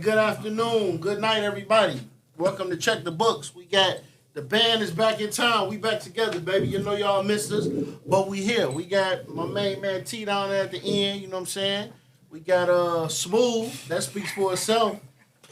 good afternoon, good night, everybody. Welcome to Check the Books. We got the band is back in town. We back together, baby. You know y'all missed us, but we here. We got my main man T down there at the end. You know what I'm saying? We got Smoove. That speaks for itself.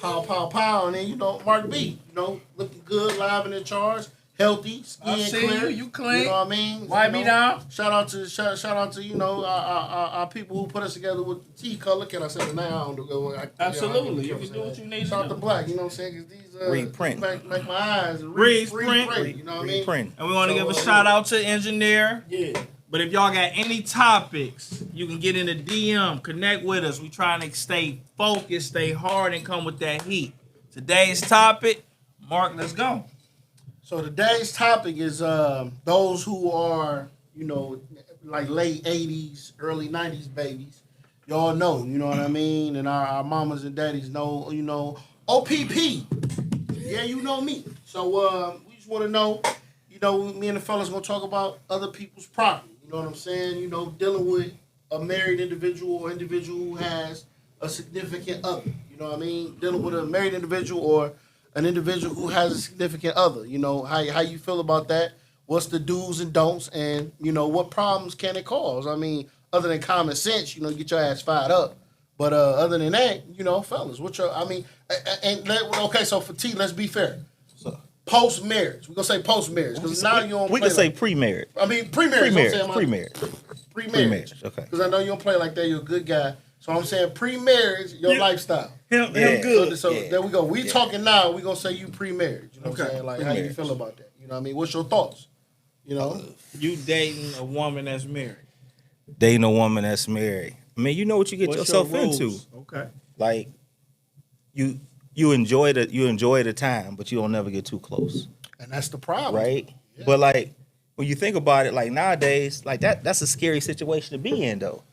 Pow, pow, pow. And then, you know, Mark B. You know, looking good, live and in charge. Healthy, skin clear. You clean. You know what I mean? Wipe me down. Shout out to you know our people who put us together with the T color. Can I say the name? I don't know. Absolutely. You can do what you need Shout out to to do. Black. You know what I'm saying? Because these reprint. Make my eyes Reprint. You know what I mean? Reprint. And we want to give a shout out to engineer. Yeah. But if y'all got any topics, you can get in the DM, connect with us. We trying to stay focused, stay hard, and come with that heat. Today's topic, Mark, let's go. So today's topic is those who are, you know, like late 80s, early 90s babies. Y'all know, you know what I mean? And our mamas and daddies know, you know, OPP. Yeah, you know me. So we just want to know, you know, me and the fellas going to talk about other people's property. You know what I'm saying? You know, dealing with a married individual or individual who has a significant other. You know what I mean? Dealing with a married individual or an individual who has a significant other. You know, how you feel about that? What's the do's and don'ts? And, you know, what problems can it cause? I mean, other than common sense, you know, get your ass fired up. But other than that, you know, fellas, okay, so for T, let's be fair. Post-marriage. We're going to say post-marriage. Because now you don't We play can say pre-marriage. I mean, pre-marriage. Pre-marriage. Pre-marriage. Okay. Because I know you don't play like that. You're a good guy. So I'm saying pre-marriage, your lifestyle. Him good. So there we go. We talking now. We gonna say you pre-marriage. You know what I'm saying? Like, how you Pre-marriage. feel about that? You know what I mean? What's your thoughts? You know? You dating a woman that's married. Dating a woman that's married. I mean, you know what you get What's yourself your rules? into. Okay. Like, you enjoy the time, but you don't never get too close. And that's the problem, Right? Yeah. But like when you think about it, like nowadays, like that's a scary situation to be in though.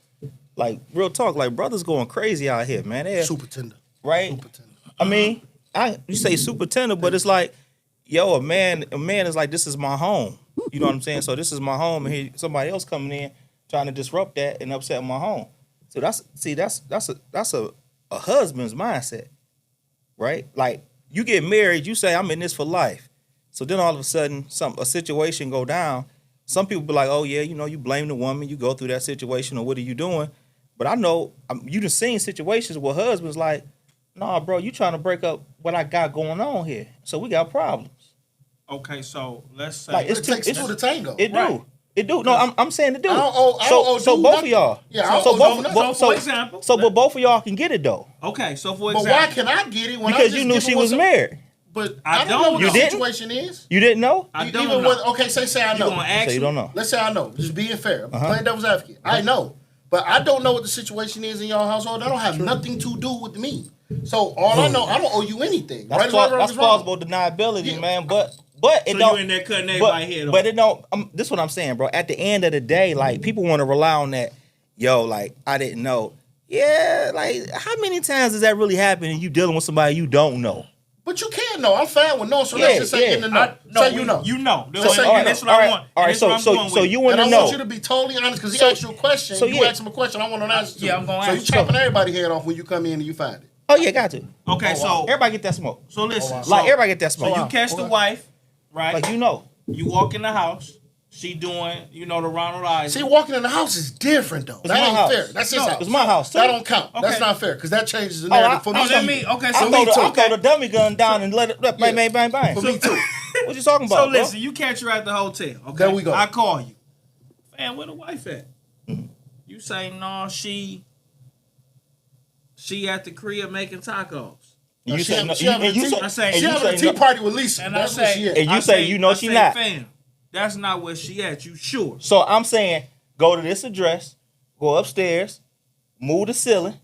Like real talk, like brothers going crazy out here, man. They're, Super tender. right? Super tender. I mean, you say super tender, but it's like, yo, a man is like, this is my home. You know what I'm saying? So this is my home, and here somebody else coming in trying to disrupt that and upset my home. So that's a husband's mindset, right? Like you get married, you say I'm in this for life. So then all of a sudden, a situation go down. Some people be like, oh yeah, you know, you blame the woman, you go through that situation, or what are you doing? But I know you done seen situations where husbands like, nah, bro, you trying to break up what I got going on here. So we got problems. Okay, so let's say Like, it takes two to tango. It do. Right. It do. No, I'm saying it do. I don't owe So dude both of nothing. y'all. Yeah, I So don't owe both. dude bo- nothing. So, So for example, but both of y'all can get it though. okay, so for But example, why can I get it when Because I'm you just knew giving she was what's- married. But I I don't know don't what know. the You didn't? situation is. You didn't know? I don't Even know. with, okay, say I You know. gonna ask So you me? don't know. Let's say I know. Just being fair. Playing devil's advocate. I know. But I don't know what the situation is in your household. That don't have nothing to do with me. So all I know, I don't owe you anything. That's right? Wrong, that's is wrong. plausible deniability, Yeah. man. But it So don't. you in there cutting but, everybody head off. but it don't. This is what I'm saying, bro. At the end of the day, like people want to rely on that. Yo, like I didn't know. Yeah, like how many times does that really happen? And you dealing with somebody you don't know? But you can know. I'm fine with no. So Yeah, let's just say yeah. in the know. Say you know. You know. So say All you That's know. what I want. All right. That's what I'm going So with. you want And to I know? want you to be totally honest because he So- asked you a question. so you yeah. asked him a question. I want an answer to. Yeah, I'm gonna So ask you you. chopping everybody's head off when you come in and you find it. Oh yeah, got to. Okay, so Everybody get that smoke. so listen. wow. So, Like everybody get that so smoke. you catch the Okay. wife, right? Like you know. You walk in the house. She doing, you know, the Ronald Eyes. See, walking in the house is different though. That my ain't house. fair. That's his No, house. It's my house too. That don't count. Okay. That's not fair because that changes the Oh, narrative for me. Oh, that too. mean okay. I So throw me the, too. I throw the dummy gun down and let it bang, Yeah. bang, bang, bang. For me too. What you talking about? So bro? listen, you catch her at the hotel. Okay, There we go. I call you. Man, where the wife at? You say no. She at the crib making tacos. And you She say have- no. she having And you a tea- say, I say- and She you having a say tea no. party with Lisa. And That's I where say, she at. And you say you know I she say, not. Fam, that's not where she at. You sure? So I'm saying, go to this address, go upstairs, move the ceiling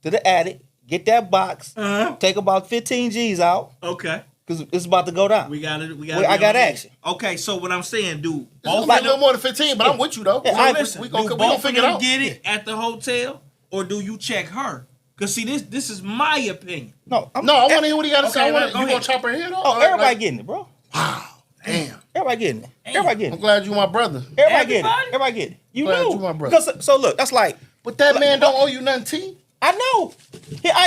to the attic, get that box, take about 15 G's out, Okay. because it's about to go down. We got it. We Well, got. I got action. Okay, so what I'm saying, dude. It's gonna Both be a of little them, more than 15, but I'm with you though. Yeah, so I- listen, we do gonna both figure of it them out. get it at the hotel, or do you check her? Cause see, this is my opinion. No, No, I want to hear what he got to say. Okay, I wanna, go you gonna ahead. chop her head off? Oh, All right, everybody like, getting it, bro. wow, damn. Everybody getting it. Everybody getting I'm it. glad you my brother. Everybody getting it. Everybody? Everybody getting it. You Glad know. you my brother. So look, that's like, But that man don't owe you nothing, T. I know.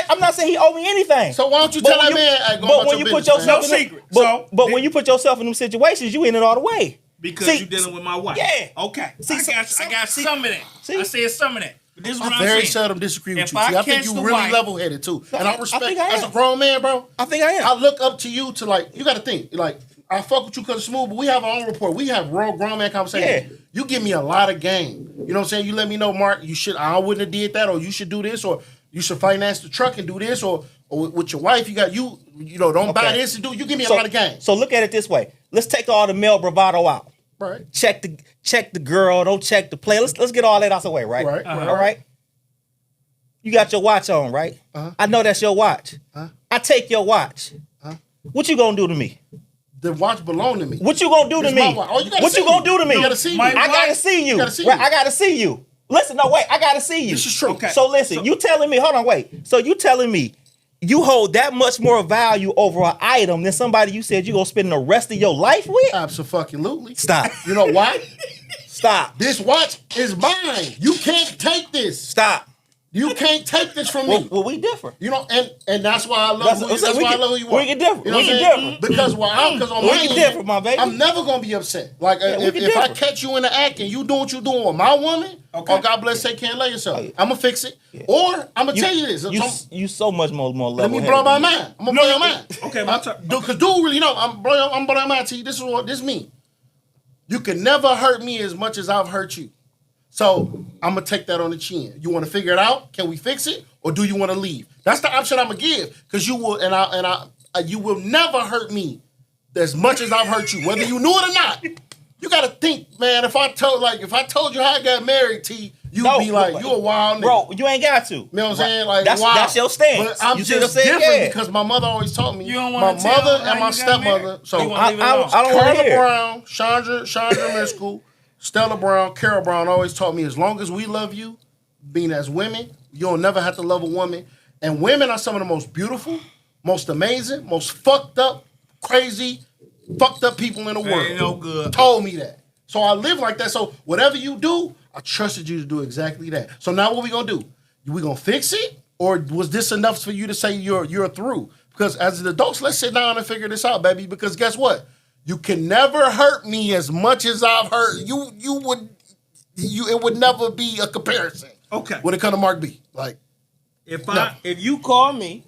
I'm not saying he owe me anything. So why don't you tell that man? But when you put yourself No in secret. but when you put yourself in them situations, you in it all the way. Because you're dealing with my wife. Yeah. Okay. See, I got some of that. See? I said some of that. But this is what I I'm very saying. seldom disagree with If you. I See, I think catch you the really wife- level-headed too, and I I respect think I as a am. grown man, bro. I think I am. I look up to you to like. You got to think like. I fuck with you because Smoove, but we have our own rapport. We have real grown man conversation. Yeah. You give me a lot of game. You know what I'm saying? You let me know, Mark, I wouldn't have did that, or you should do this, or you should finance the truck and do this, or with your wife, don't buy this and do. You give me a lot of game. So look at it this way. Let's take all the male bravado out. Right. Check the girl, don't check the play. Let's get all that out the way, right? Right. All right. You got your watch on, right? Uh-huh. I know that's your watch. Uh-huh. I take your watch. Uh-huh. What you gonna do to me? The watch belong to me. What you gonna do to It's me? my watch. Oh, you gotta What see you gonna me. do to me? You gotta see me. I gotta see you. You gotta see Right, me. I gotta see you. Listen, no, wait, I gotta see you. This is true. Okay. So listen, you telling me, hold on, wait. So you telling me you hold that much more value over an item than somebody you said you gonna spend the rest of your life with? Absolutely. Stop. You know why? Stop. This watch is mine. You can't take this. Stop. You can't take this from me. Well, we differ. You know, and that's why I love That's- who, that's we why can- I love who you we are. can differ. You know We what I'm can saying? differ. Because on We my can end, differ, my baby. I'm never gonna be upset. Like we if can I differ. catch you in the act and you doing what you doing with my woman, Okay. oh God bless, take care and lay yourself. Oh, yeah. I'm gonna fix it, or I'm gonna tell you this. You so much more level. Let me blow my mind. I'm gonna blow your mind. Okay, my turn. Because dude really know I'm blowing your mind to you. This is me. You can never hurt me as much as I've hurt you. So I'm gonna take that on the chin. You want to figure it out? Can we fix it, or do you want to leave? That's the option I'm gonna give. Because you will, you will never hurt me as much as I've hurt you, whether you knew it or not. You gotta think, man. If I told you how I got married, T, you'd be like, you a wild nigga. Bro, you ain't got to. You know what I'm saying? Like that's your stance. But I'm You see what just I'm saying? different Yeah. because my mother always taught me. You don't My wanna tell mother how and my you got married? stepmother. So You wanna leave it alone? I don't want to Carla hear. Brown, Chandra Miskell, Stella Brown, Carol Brown always taught me as long as we love you, being as women, you'll never have to love a woman. And women are some of the most beautiful, most amazing, most fucked up, crazy, fucked up people in the world. Ain't no good. Told me that. So I live like that. So whatever you do, I trusted you to do exactly that. So now what we gonna do? We gonna fix it? Or was this enough for you to say you're through? Because as adults, let's sit down and figure this out, baby. Because guess what? You can never hurt me as much as I've hurt you. It would never be a comparison. Okay. When it comes to Mark B. Like, If No. if you call me,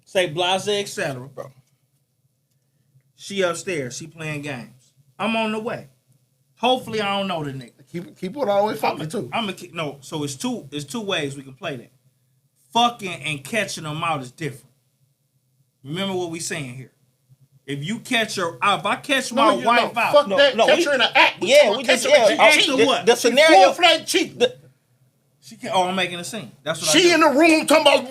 say blase, etc., bro. She upstairs, she playing games. I'm on the way. Hopefully I don't know the nigga. keep it all the way fucking too. No, so it's two ways we can play that. Fucking and catching them out is different. Remember what we saying here. If you catch her out, if I catch my wife out, Fuck that. Catch her in the act. Yeah, we just what? the scenario. Full-fledged cheat. she can. Oh, I'm making a scene. That's what She I in do. the room talking about.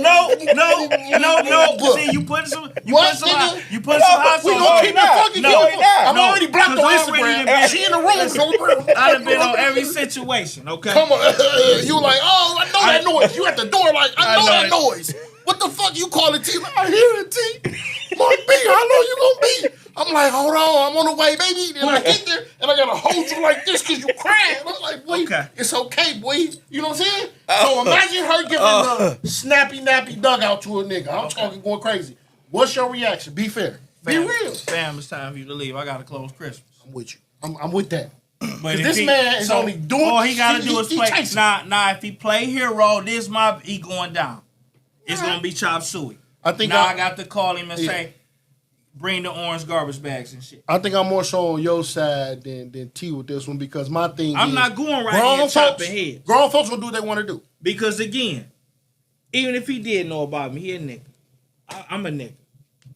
No. See, you put some. You What, put some. nigga? You put some hot We sauce gonna on keep it. it fucking No, keep it. I'm no, already blocked on 'cause I already Instagram. done She in the room. I done been on every situation. Okay. Come on. You like, oh, I know that noise. You at the door like, I know that it. noise. What the fuck you calling T? Like, I hear it, T. Mark B, how long you gonna be? I'm like, hold on, I'm on the way, baby. And I get there, and I gotta hold you like this because you crying. I'm like, boy, Okay. it's okay, boy. You know what I'm saying? So imagine her giving the snappy, nappy dugout to a nigga. I'm talking going crazy. What's your reaction? Be fair. Be real. Fam, it's time for you to leave. I gotta close Christmas. I'm with you. I'm with that. But if this man is only doing. all he gotta do is he play. chasing. Nah. If he play hero, he going down. It's gonna be chop suey. I think I got to call him and Yeah. say, bring the orange garbage bags and shit. I think I'm more so on your side than T with this one because my thing I'm is not going right grown here folks, chopping heads. Grown folks will do what they want to do. Because again, even if he did know about me, he a nigga. I'm a nigga.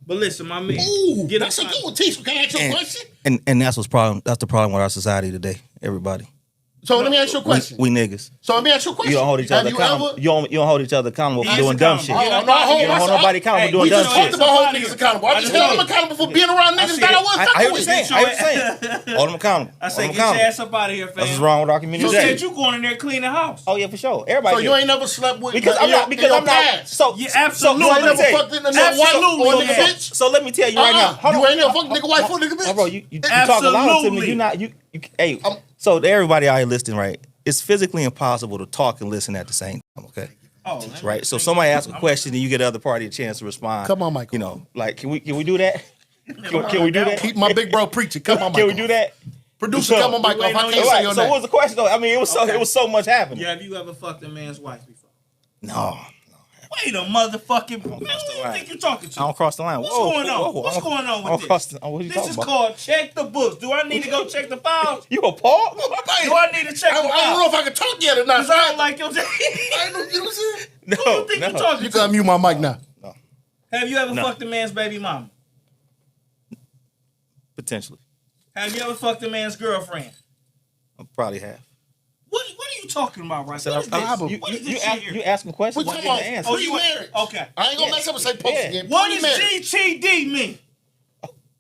But listen, my man. Ooh, get that's a good one, T. So can I ask you a question? And that's the problem with our society today. Everybody. So let me ask you a question. We niggas. So let me ask you a question. You don't hold each other Have accountable. you ever? You don't hold each other accountable for He's doing dumb shit. accountable. Oh, no, I hold You don't hold myself- nobody accountable Hey, for doing We dumb just shit. talked about holding niggas accountable. I just held them accountable for being around niggas that I wasn't I fucking hear what with. you're saying. I hear what you're saying. Hold them accountable. I say, Hold get them your accountable. ass up out of here, fam. That's what's wrong with our community You today. said you going in there clean the house. Oh yeah, for sure. Everybody. So you do. ain't never slept with because I'm not. Because I'm not. So Yeah, so absolutely. You ain't let me never tell you. fucked in a nigga wife Absolutely, or a nigga yeah. bitch. So let me tell you right now. Hold You on. ain't never fucked nigga wife or nigga bitch. Oh, bro, you talk a lot to me. Absolutely. You not you. Hey, so to everybody out here listening, right? It's physically impossible to talk and listen at the same time. Okay. Oh, right? So somebody asks a question and you get the other party a chance to respond. Come on, Michael. You know, like can we do that? Can we do that? Keep my big bro preaching. Come on, Can Michael. we do that? Producer, come on, Michael. If I can't say Right. your So name. what was the question though? I mean, it was so much happening. Yeah, have you ever fucked a man's wife before? No. Wait a motherfucking man, who do you think you're talking to? I don't cross the line. What's Whoa, going on? whoa, whoa. What's going on with this? What are you This talking is about? called check the books. Do I need to go check the files? You a Paul? Do I need to check I the don't know files? if I can talk yet or not. Because I don't like your I don't know, you know what I'm saying? No, Who you think no. you're talking You to? can unmute my mic now. Have you ever No. fucked a man's baby mama? Potentially. Have you ever fucked a man's girlfriend? I probably have. What are you talking about right now? So What is this shit here? you asking questions? What Why you didn't talking I about? answer? Pre-marriage. Okay. I ain't gonna mess up and say post Yeah. again. What does Pre-marriage. GTD mean?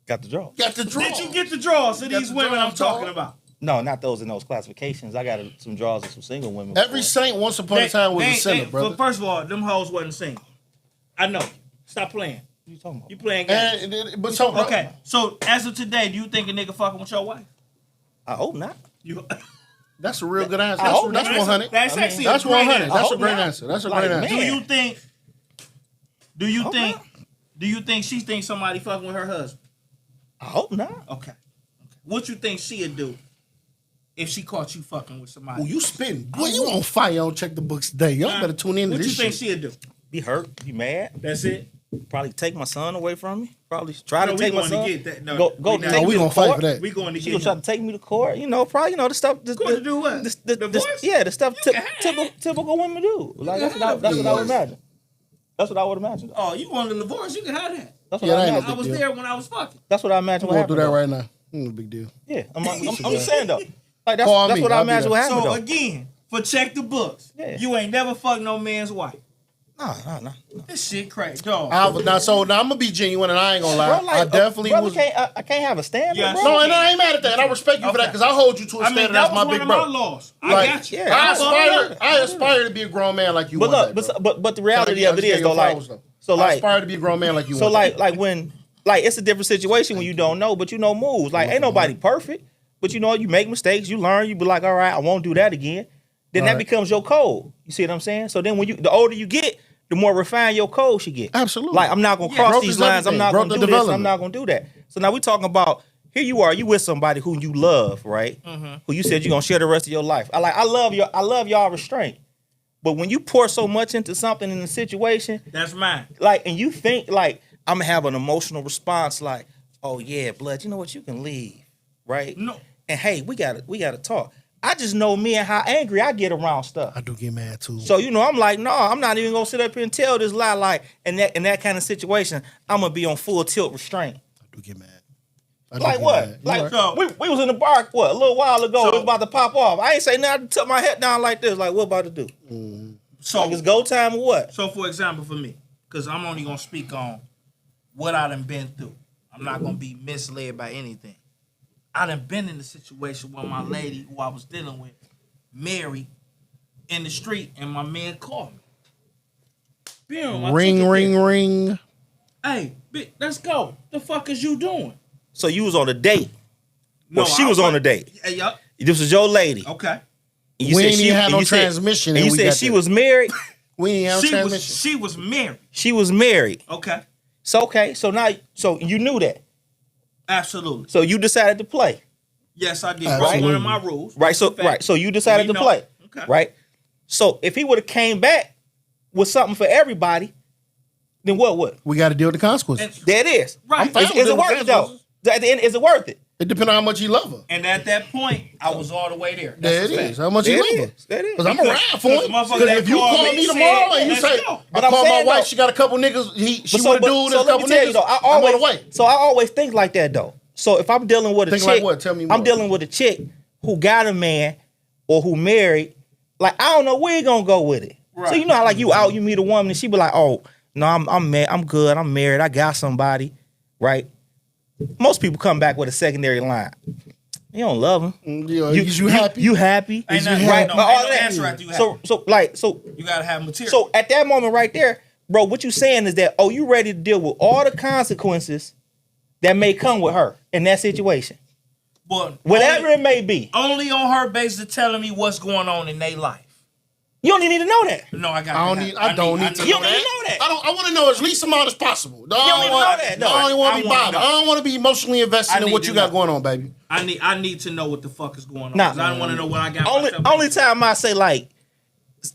Got the draw. Got the draw. Did you get the draws of Got these the women I'm draws, talking dog. about? No, not those in those classifications. I got some draws of some single women. Every before. saint once upon a time was a sinner, But brother. first of all, them hoes wasn't single. I know. Stop playing. What you talking about? You playing games. But so Okay, so as of today, do you think a nigga fucking with your wife? I hope not. You, that's a real good answer. I hope That's not. 100. That's I mean, actually That's a great 100. answer. That's a hope great not. answer. That's a Like, great answer. man. Do you Hope think? not. Do you think she thinks somebody fucking with her husband? I hope not. Okay. What you think she'd do if she caught you fucking with somebody? Oh, you spitting. Boy, you on fire on Check the Books today. Y'all better tune in to What you this think shit. she'd do? Be hurt. Be mad. That's it. Probably take my son away from me. Probably try No, to we take my going to son. get that. No, go we take not. No, me we to gonna fight court. for that. We going to She get gonna try to take me to court. You know, probably the stuff. Court to do what? The Divorce? yeah, the stuff You can have typical women do. Like that's what I would divorce. imagine. That's what I would imagine. Oh, you wanted a divorce? You can have that. That's what Yeah, I that ain't imagine. no I was deal. there when I was fucking. That's what I imagine. We What won't do happened. that though. right now. No big deal. Yeah, I'm just saying though. Like that's Call that's me. what I'll I be imagine there. what happened So though. again, for check the books, Yeah. you ain't never fucked no man's wife. No. This shit crazy, dog. Now I'm gonna be genuine and I ain't gonna lie. Bro, like, I definitely brother was. I can't have a standard, Yeah, bro. No, and I ain't mad at that. And I respect you for that Okay. because I hold you to a I mean, standard. that That's was my one big of bro. my laws. I Like, got you. yeah, I aspire to be a grown man like you. But one look, day, bro. but the reality of it is though, like, so I like, aspire to be a grown man like you. so one day. like when, like it's a different situation when you don't know, but you know moves. Like ain't nobody perfect, but you know you make mistakes, you learn, you be like, all right, I won't do that again. Then that Right. becomes your code. You see what I'm saying? So then when the older you get, the more refined your code should get. Absolutely. Like I'm not gonna Yeah. cross Growth these is lines. I'm everything. not Growth gonna and do this. I'm development. not gonna do that. So now we talking about here you are, you with somebody who you love, right? Mm-hmm. Who you said you're gonna share the rest of your life. I love y'all restraint. But when you pour so much into something in a situation, That's mine. like, and you think like I'm gonna have an emotional response, like, oh yeah, blood, you know what, you can leave, right? No. And hey, we gotta talk. I just know me and how angry I get around stuff. I do get mad too. So you know, I'm like, no, I'm not even gonna sit up here and tell this lie. Like in that kind of situation, I'm gonna be on full tilt restraint. I do get mad. I do Like get what? mad. You Like right. So- we was in the bar a little while ago. So- it was about to pop off. I ain't say nothing. Took my head down like this. Like what about to do? So, Like it's go time or what? so for example, for me, because I'm only gonna speak on what I done been through. I'm not gonna be misled by anything. I done been in the situation where my lady, who I was dealing with, married in the street, and my man called me. Boom, I Ring, took it ring, there. ring. Hey, let's go. The fuck is you doing? So you was on a date. Well, she I was on a date. Hey, yup. This was your lady. Okay. And you We said ain't she- even had and no you said- transmission And and you we said got she there. was married. We ain't have She transmission. was married. She was married. Okay. So okay. So now, so you knew that. Absolutely. So you decided to play, Yes, I did. Absolutely. Right. One of my rules. right? So Fact. right. So you decided We to know. play, Okay. right? So if he would have came back with something for everybody, then what would? We got to deal with the consequences. And, There it is. Right. Is, I'm fine is with it dealing with worth it though? consequences. At the end, is it worth it? It depends on how much you love her. and at that point, I was all the way there. There That's it a is. fact. How much There you it love her. is. There it is. Because I'm Because- around for because it. the motherfucker Because that if you called call me me tomorrow said, and you let's say, go. I But I'm call my saying, wife, though- she got a couple niggas, she But want to do so this let me couple tell you niggas, though, I'm on the way. So I always think like that though. So if I'm dealing with a Think chick, like what? Tell me more. I'm dealing with a chick who got a man or who married. Like I don't know where you gonna go with it. So Right. you know how like you out, you meet a woman and she be like, oh no, I'm good, I'm married, I got somebody, right? Most people come back with a secondary line. You don't love him. You happy? You happy? Ain't Is nothing- you ain't happy? no- But ain't all no that. answer after you happy. So You gotta have material. so at that moment right there, bro, what you saying is that, oh, you ready to deal with all the consequences that may come with her in that situation. but Whatever only, it may be. only on her basis of telling me what's going on in their life. You don't even need to know that. No, I got. I don't need to know You don't need to know that. I want to know as least amount as possible. You don't need to know that. No. I don't want to be bothered. I don't want to be emotionally invested in what you got going on, baby. I need to know what the fuck is going on. Nah. I don't want to know what I got. Only time I say like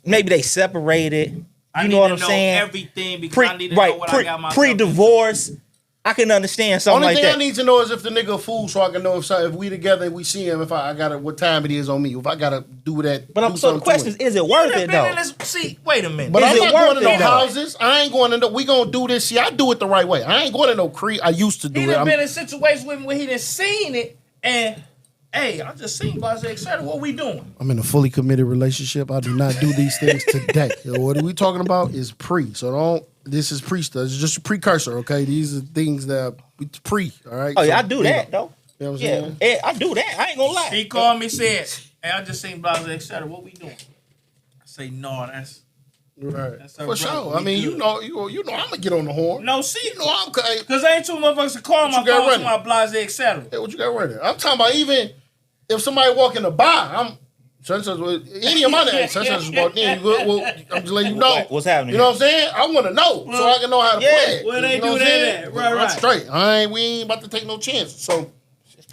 maybe they separated. You know what I'm saying? Everything because I need to know what I got myself pre-divorce. I can understand something Only like thing that. I need to know is if the nigga a fool, so I can know if we together and we see him. If I gotta, what time it is on me. If I gotta do that. But so the question is it worth it though? See, wait a minute. But I'm not going to no though? houses. I ain't going to no. We gonna do this. See, I do it the right way. I ain't going to no creek. I used to do He it. done been in situations with me where he done seen it and. Hey, I just seen Blase excited. What we doing? I'm in a fully committed relationship. I do not do these things today. What are we talking about is pre. So don't. This is pre stuff. It's just a precursor. Okay, these are things that it's pre. All right. Oh yeah, so, I do that though. You know what I'm Yeah, saying? I do that. I ain't gonna lie. He called me, said, "Hey, I just seen Blase excited. What we doing?" I say, "No, that's Right. That's our For brother. sure. I We mean, good. you know, I'm gonna get on the horn. no see, You know, I'm. Hey, because ain't two motherfuckers to call my you got phone to ready? my Blase etc. hey, what you got right there? I'm talking about even if somebody walk in the bar, I'm. Such as any of my names, such as walked in, you good? Well, I'm just letting you know. What's happening? You know what I'm saying? I want to know so I can know how to play it. where they You know do what I'm that saying? at? Right, I'm right. straight. We ain't about to take no chances. So,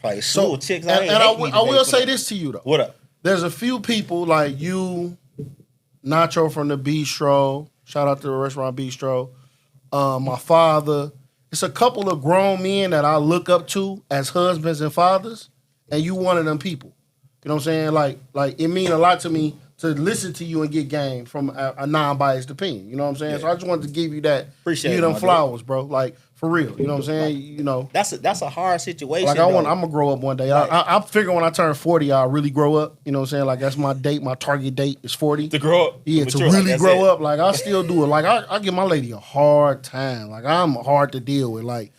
Probably so chicks. and I will say this to you though. What up? There's a few people like you, Nacho from the Bistro. Shout out to the restaurant Bistro. My father. It's a couple of grown men that I look up to as husbands and fathers, and you one of them people. You know what I'm saying? Like it mean a lot to me to listen to you and get game from a non-biased opinion. You know what I'm saying? Yeah. So I just wanted to give you that. Appreciate you it, them my flowers, bro. Like for real. You know what I'm saying? You know. That's a hard situation. Like I'm gonna grow up one day. Right. I figure when I turn 40, I'll really grow up. You know what I'm saying? Like that's my date. My target date is 40. to grow up. Yeah, to really grow up. Like I still do it. Like I give my lady a hard time. Like I'm hard to deal with. Like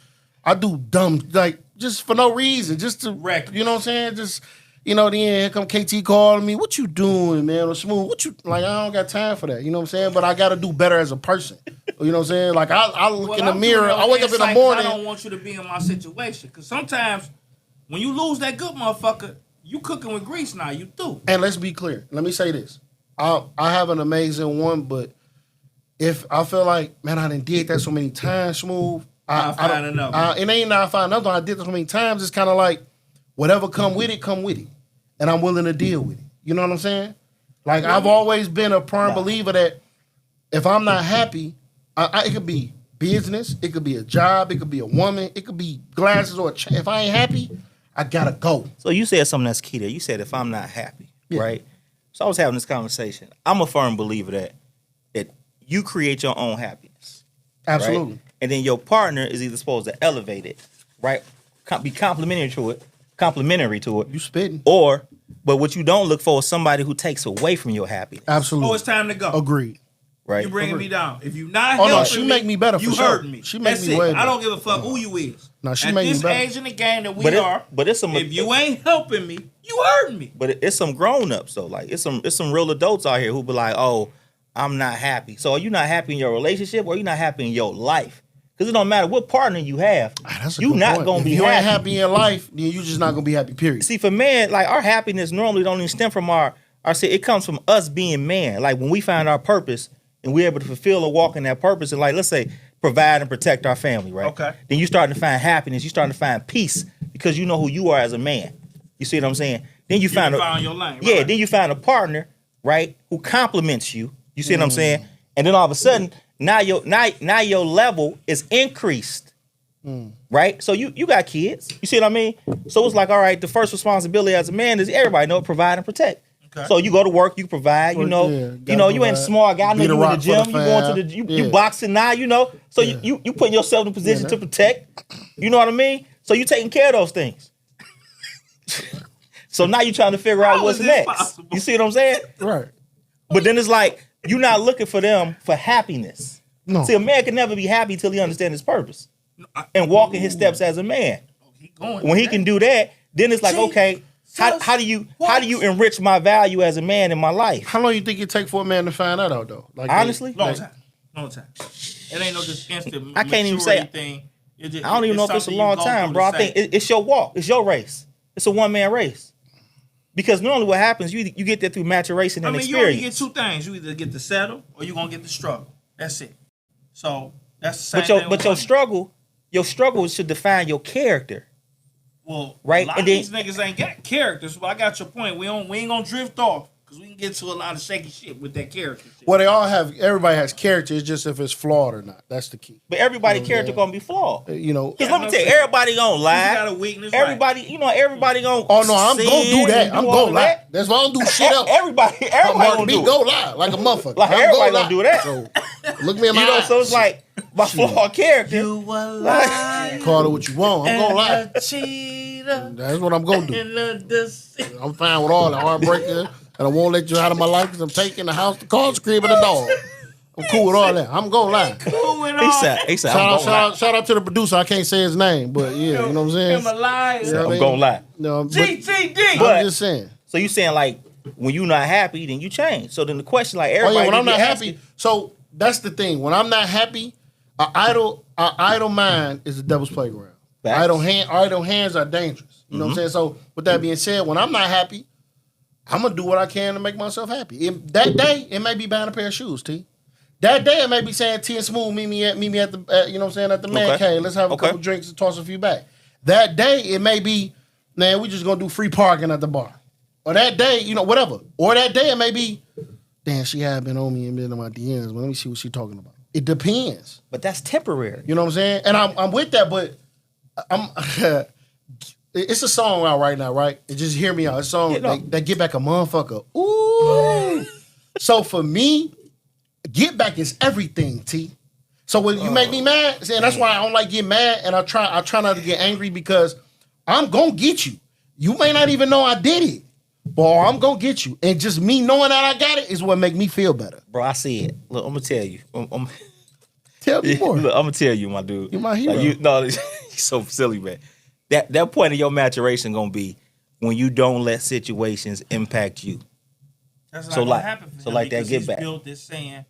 I do dumb like just for no reason, just to Wreck. You know what I'm saying? Just then here come KT calling me. What you doing, man? Or Smoove? What you like? I don't got time for that. You know what I'm saying? But I got to do better as a person. You know what I'm saying? Like I look in the mirror. I wake up in the morning. I don't want you to be in my situation because sometimes when you lose that good motherfucker, you cooking with grease now. You through. And let's be clear. Let me say this. I have an amazing one, but if I feel like, man, I done did that so many times, Smoove. I'll find another. It ain't I find another one. I did that so many times. It's kind of like whatever come with it. And I'm willing to deal with it. You know what I'm saying? Like I've always been a firm believer that if I'm not happy, it could be business, it could be a job, it could be a woman, it could be glasses or a chain. If I ain't happy, I gotta go. So you said something that's key there. You said if I'm not happy, right? So I was having this conversation. I'm a firm believer that you create your own happiness. Absolutely. Right? And then your partner is either supposed to elevate it, right? Be complimentary to it. You spitting. But what you don't look for is somebody who takes away from your happiness. Absolutely. Oh, it's time to go. Agreed. Right? You bringing me down. If you not Oh, no, helping she me, make me better for you sure. hurting me. She make That's me it. way I better. don't give a fuck who you is. No, she At make me this better. age in the game that we But are, it's some. if you ain't helping me, you hurting me. But it's some grown ups though. Like it's some real adults out here who be like, oh, I'm not happy. So are you not happy in your relationship or are you not happy in your life? Because it don't matter what partner you have, That's a you good not point. gonna If be you happy. ain't happy in your life, then you just not gonna be happy. Period. See, for men, like our happiness normally don't even stem from our it comes from us being man. Like when we find our purpose and we're able to fulfill or walk in that purpose and like let's say provide and protect our family, right? Okay. Then you start to find happiness, you start to find peace because you know who you are as a man. You see what I'm saying? Then you find your lane. yeah, right. then you find a partner, right, who compliments you. You see what I'm saying? And then all of a sudden, now your level is increased. Right? So you got kids. You see what I mean? So it's like, all right, the first responsibility as a man is everybody know provide and protect. Okay. So you go to work, you provide, you know, you ain't a small guy, I know Be the you in the rock for gym, the you going to fam. you boxing now, you know. So you putting yourself in a position to protect. You know what I mean? So you taking care of those things. So now you trying to figure out How what's is this next. possible? You see what I'm saying? Right. But then it's like you're not looking for them for happiness. No. See, a man can never be happy till he understands his purpose and walk in his steps as a man. When he can do that, then it's like, See, okay, how do you enrich my value as a man in my life? How long you think it take for a man to find that out though? Like Honestly, Long time. It ain't no just instant. I can't even say- Thing. I don't even know if it's a long time, bro. I think it's your walk. It's your race. It's a one-man race. Because normally what happens, you get that through maturation and you only experience. get two things. You either get the settle or you're gonna get the struggle. That's it. So that's the same thing. But your struggle should define your character. Well, right? A lot And of these niggas ain't got characters. Well, I got your point. We ain't gonna drift off because we can get to a lot of shaky shit with that character shit. Well, everybody has character. It's just if it's flawed or not. That's the key. But everybody's character gonna be flawed. Because let me tell you, everybody gonna lie. You got a weakness. Everybody, right. Everybody gonna. Oh no, I'm gonna do that. I'm gonna lie. That's why I don't do shit else. Everybody gonna do it. Go lie like a motherfucker. Like everybody gonna do that. So, look me in my eyes. So it's like my flawed character. You a lie. Call it what you want. I'm gonna lie. A cheater. That's what I'm gonna do. I'm fine with all the heartbreaking, and I won't let you out of my life because I'm taking the house, the car, the crib, and the dog. I'm cool with all that. I'm gonna lie. Cool with all. He said, shout out to the producer. I can't say his name, but yeah, you know what I'm saying. I'm a liar. I'm gonna lie. No, GTD. I'm just saying. So you saying like when you're not happy, then you change. So then the question, like everybody, when I'm not happy, so that's the thing. When I'm not happy, an idle mind is the devil's playground. Idle hands are dangerous. You know what I'm saying? So with that being said, when I'm not happy, I'm gonna do what I can to make myself happy. That day, it may be buying a pair of shoes, T. That day, it may be saying T and Smoove meet me at the you know what I'm saying, at the man cave. Let's have a couple drinks and toss a few back. That day, it may be, man, we just gonna do free parking at the bar. Or that day, whatever. Or that day, it may be, damn, she had been on me and been in my DMs. But let me see what she's talking about. It depends. But that's temporary. You know what I'm saying? And I'm with that, but I'm. It's a song out right now, right? And just hear me out. It's a song that get back a motherfucker. Ooh. So for me, get back is everything, T. So when you make me mad, and that's why I don't like getting mad, and I try not to get angry because I'm gonna get you. You may not even know I did it, but I'm gonna get you. And just me knowing that I got it is what make me feel better. Bro, I see it. Look, I'm gonna tell you. Tell me more. Look, I'm gonna tell you, my dude. You're my hero. You're so silly, man. That point of your maturation gonna be when you don't let situations impact you. That's not gonna happen for him like that because get he's back. built this saying,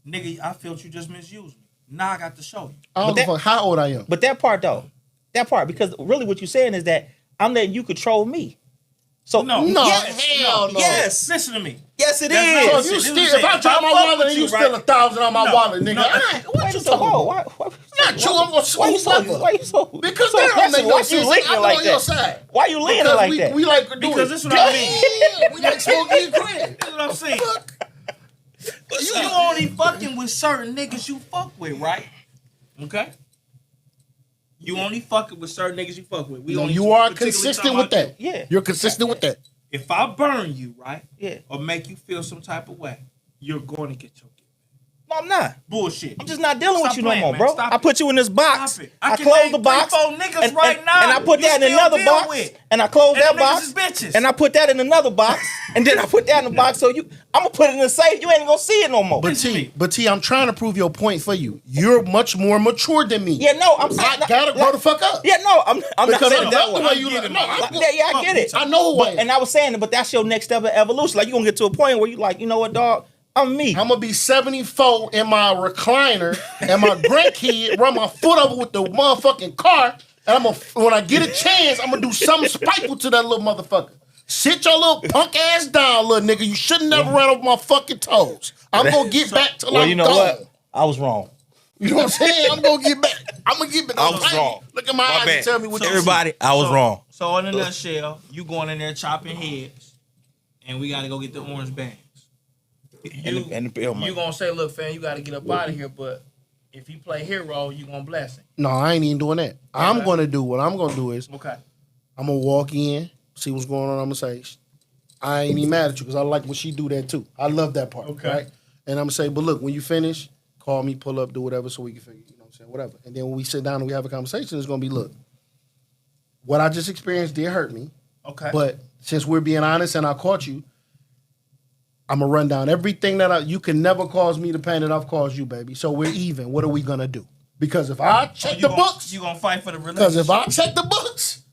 nigga, I felt you just misused me. Now I got to show you. I don't give a fuck how old I am. But that part, because really what you're saying is that I'm letting you control me. So hell no. Yes. Listen to me. Yes, it That's is. So if I drop my wallet and you steal 1,000 on my wallet, nigga, what you talking about? Why Not true. I'm gonna Why you so? Because so that don't make no why sense. you leaning I'm like on your that? side. Why you leaning Because like that? We like to do Because it. this is what I mean. We like smoking crib. That's what I'm saying. You only fucking with certain niggas you fuck with, right? Okay? You only fucking with certain niggas you fuck with. You are consistent with that. Yeah. You're consistent with that. If I burn you, right? Yeah. Or make you feel some type of way, you're going to get your get. No, I'm not. Bullshit. I'm just not dealing Stop with you playing, no more, man. bro. Stop I it. put you in this box. Stop it. I can closed name the box. 3-4 niggas and, right now. And I put you that in still another deal box. with. And I closed And that them niggas box. is bitches. And I put that in another box. And then I put that in the box. So I'm gonna put it in the safe. You ain't gonna see it no more. But T, I'm trying to prove your point for you. You're much more mature than me. Yeah, no, I'm saying I gotta grow the fuck up. Yeah, no, I'm not Because saying I that love the way. way you look. No, I get it. I know who I am. And I was saying, but that's your next step of evolution. Like you gonna get to a point where you like, you know what, dog? I'm me. I'm gonna be 74 in my recliner, and my grandkid run my foot over with the motherfucking car. And when I get a chance, I'm gonna do something spiteful to that little motherfucker. Sit your little punk ass down, little nigga. You should never run over my fucking toes. I'm gonna get back till I'm you know gone. what? I was wrong. You know what I'm saying? I'm gonna get back. I'm gonna get back. I was wrong. Look at my eyes and tell me what Everybody, I was wrong. So in a nutshell, you going in there chopping heads, and we gotta go get the orange bags. And the bill money. You gonna say, look, fam, you gotta get up out of here, but if you play hero, you gonna bless him. No, I ain't even doing that. I'm gonna do what I'm gonna do is Okay. I'm gonna walk in, see what's going on. I'm gonna say, I ain't even mad at you because I like when she do that too. I love that part. Okay. Right? And I'm gonna say, but look, when you finish, call me, pull up, do whatever so we can figure, you know what I'm saying, whatever. And then when we sit down and we have a conversation, it's gonna be, look, what I just experienced did hurt me. Okay. But since we're being honest and I caught you, I'm gonna run down everything that you can never cause me the pain that I've caused you, baby. So we're even. What are we gonna do? Because if I check the books, you gonna fight for the relationship. because if I check the books,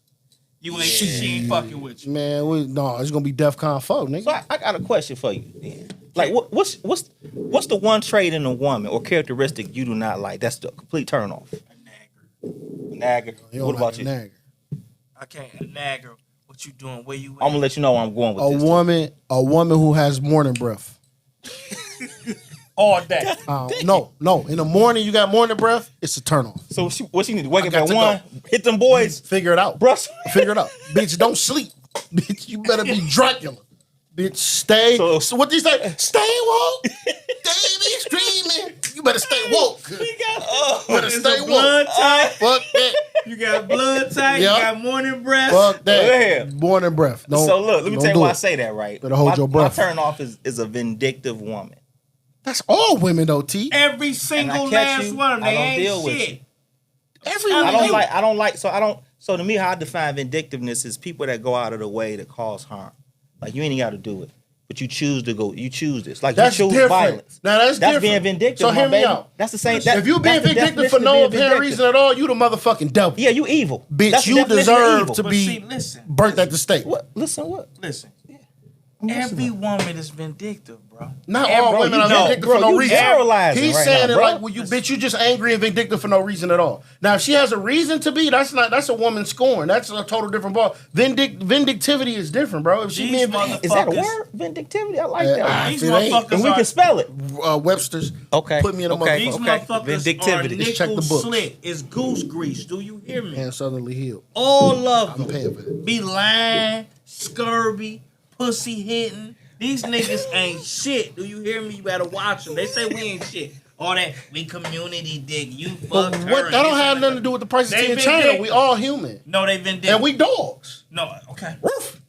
she ain't fucking with you. man, it's gonna be DEFCON 4, nigga. So I got a question for you. Then. Like, what's the one trait in a woman or characteristic you do not like? That's the complete turnoff. A nagger. Nagger. You don't What about like you? a nagger. I can't. A nagger. What you doing? Where you at? I'm gonna let you know where I'm going with A this. woman who has morning breath. All day. No. In the morning, you got morning breath. It's a turn off. So what she need to wake I up got at to 1, hit them boys, Figure it out. brush. Figure it out, bitch. Don't sleep, bitch. You better be Dracula, bitch. Stay. So what do you say? Stay woke. Baby screaming. You better stay woke. Better stay woke. Blood type. Fuck that. You got blood type. Yep. You got morning breath. Fuck that. Yeah. Morning breath. Don't, So look, let me don't tell you do why I it. say that, right? Better hold your breath. My turn off is a vindictive woman. That's all women though, T. Every single catch last you, one of them. I They don't ain't deal with shit. you. Every I woman. So to me, how I define vindictiveness is people that go out of the way to cause harm. Like you ain't got to do it, but you choose to go. You choose this. Like That's you choose different. violence. Now that's different. being vindictive. So my hear me baby. out. That's the same. If you being that's the vindictive for definition of no being apparent vindictive. reason at all, you the motherfucking devil. Yeah, you evil. Bitch, That's the you definition of deserve evil. to But be see, listen. burnt at the stake. What? Listen, what? Listen. I'm Every listening. woman is vindictive, bro. Not Yeah, all bro, women you are know, vindictive bro, for no you reason. generalizing He's right saying now, it bro. like, well, you bitch, you just angry and vindictive for no reason at all. Now, if she has a reason to be, that's a woman scorn. That's a total different ball. Vindictivity is different, bro. If she These being Is that a Fuckers. word? Vindictivity? I like that. These if it ain't, motherfuckers And we are can spell it. Webster's, Okay. put me in a Okay. these motherfucker. motherfuckers Vindictivity. are Let's check the nickel books. slick. It's goose grease. Do you hear me? And suddenly healed. All of I'm them paying for that. be lying, scurvy, pussy hitting. These niggas ain't shit. Do you hear me? You better watch them. They say we ain't shit. All that we community dick. You But fucked her. what? and That don't this have and nothing that. to do with the price of They tea in China. vindictive. We all human. No, they vindictive. And we dogs. No, okay. Roof.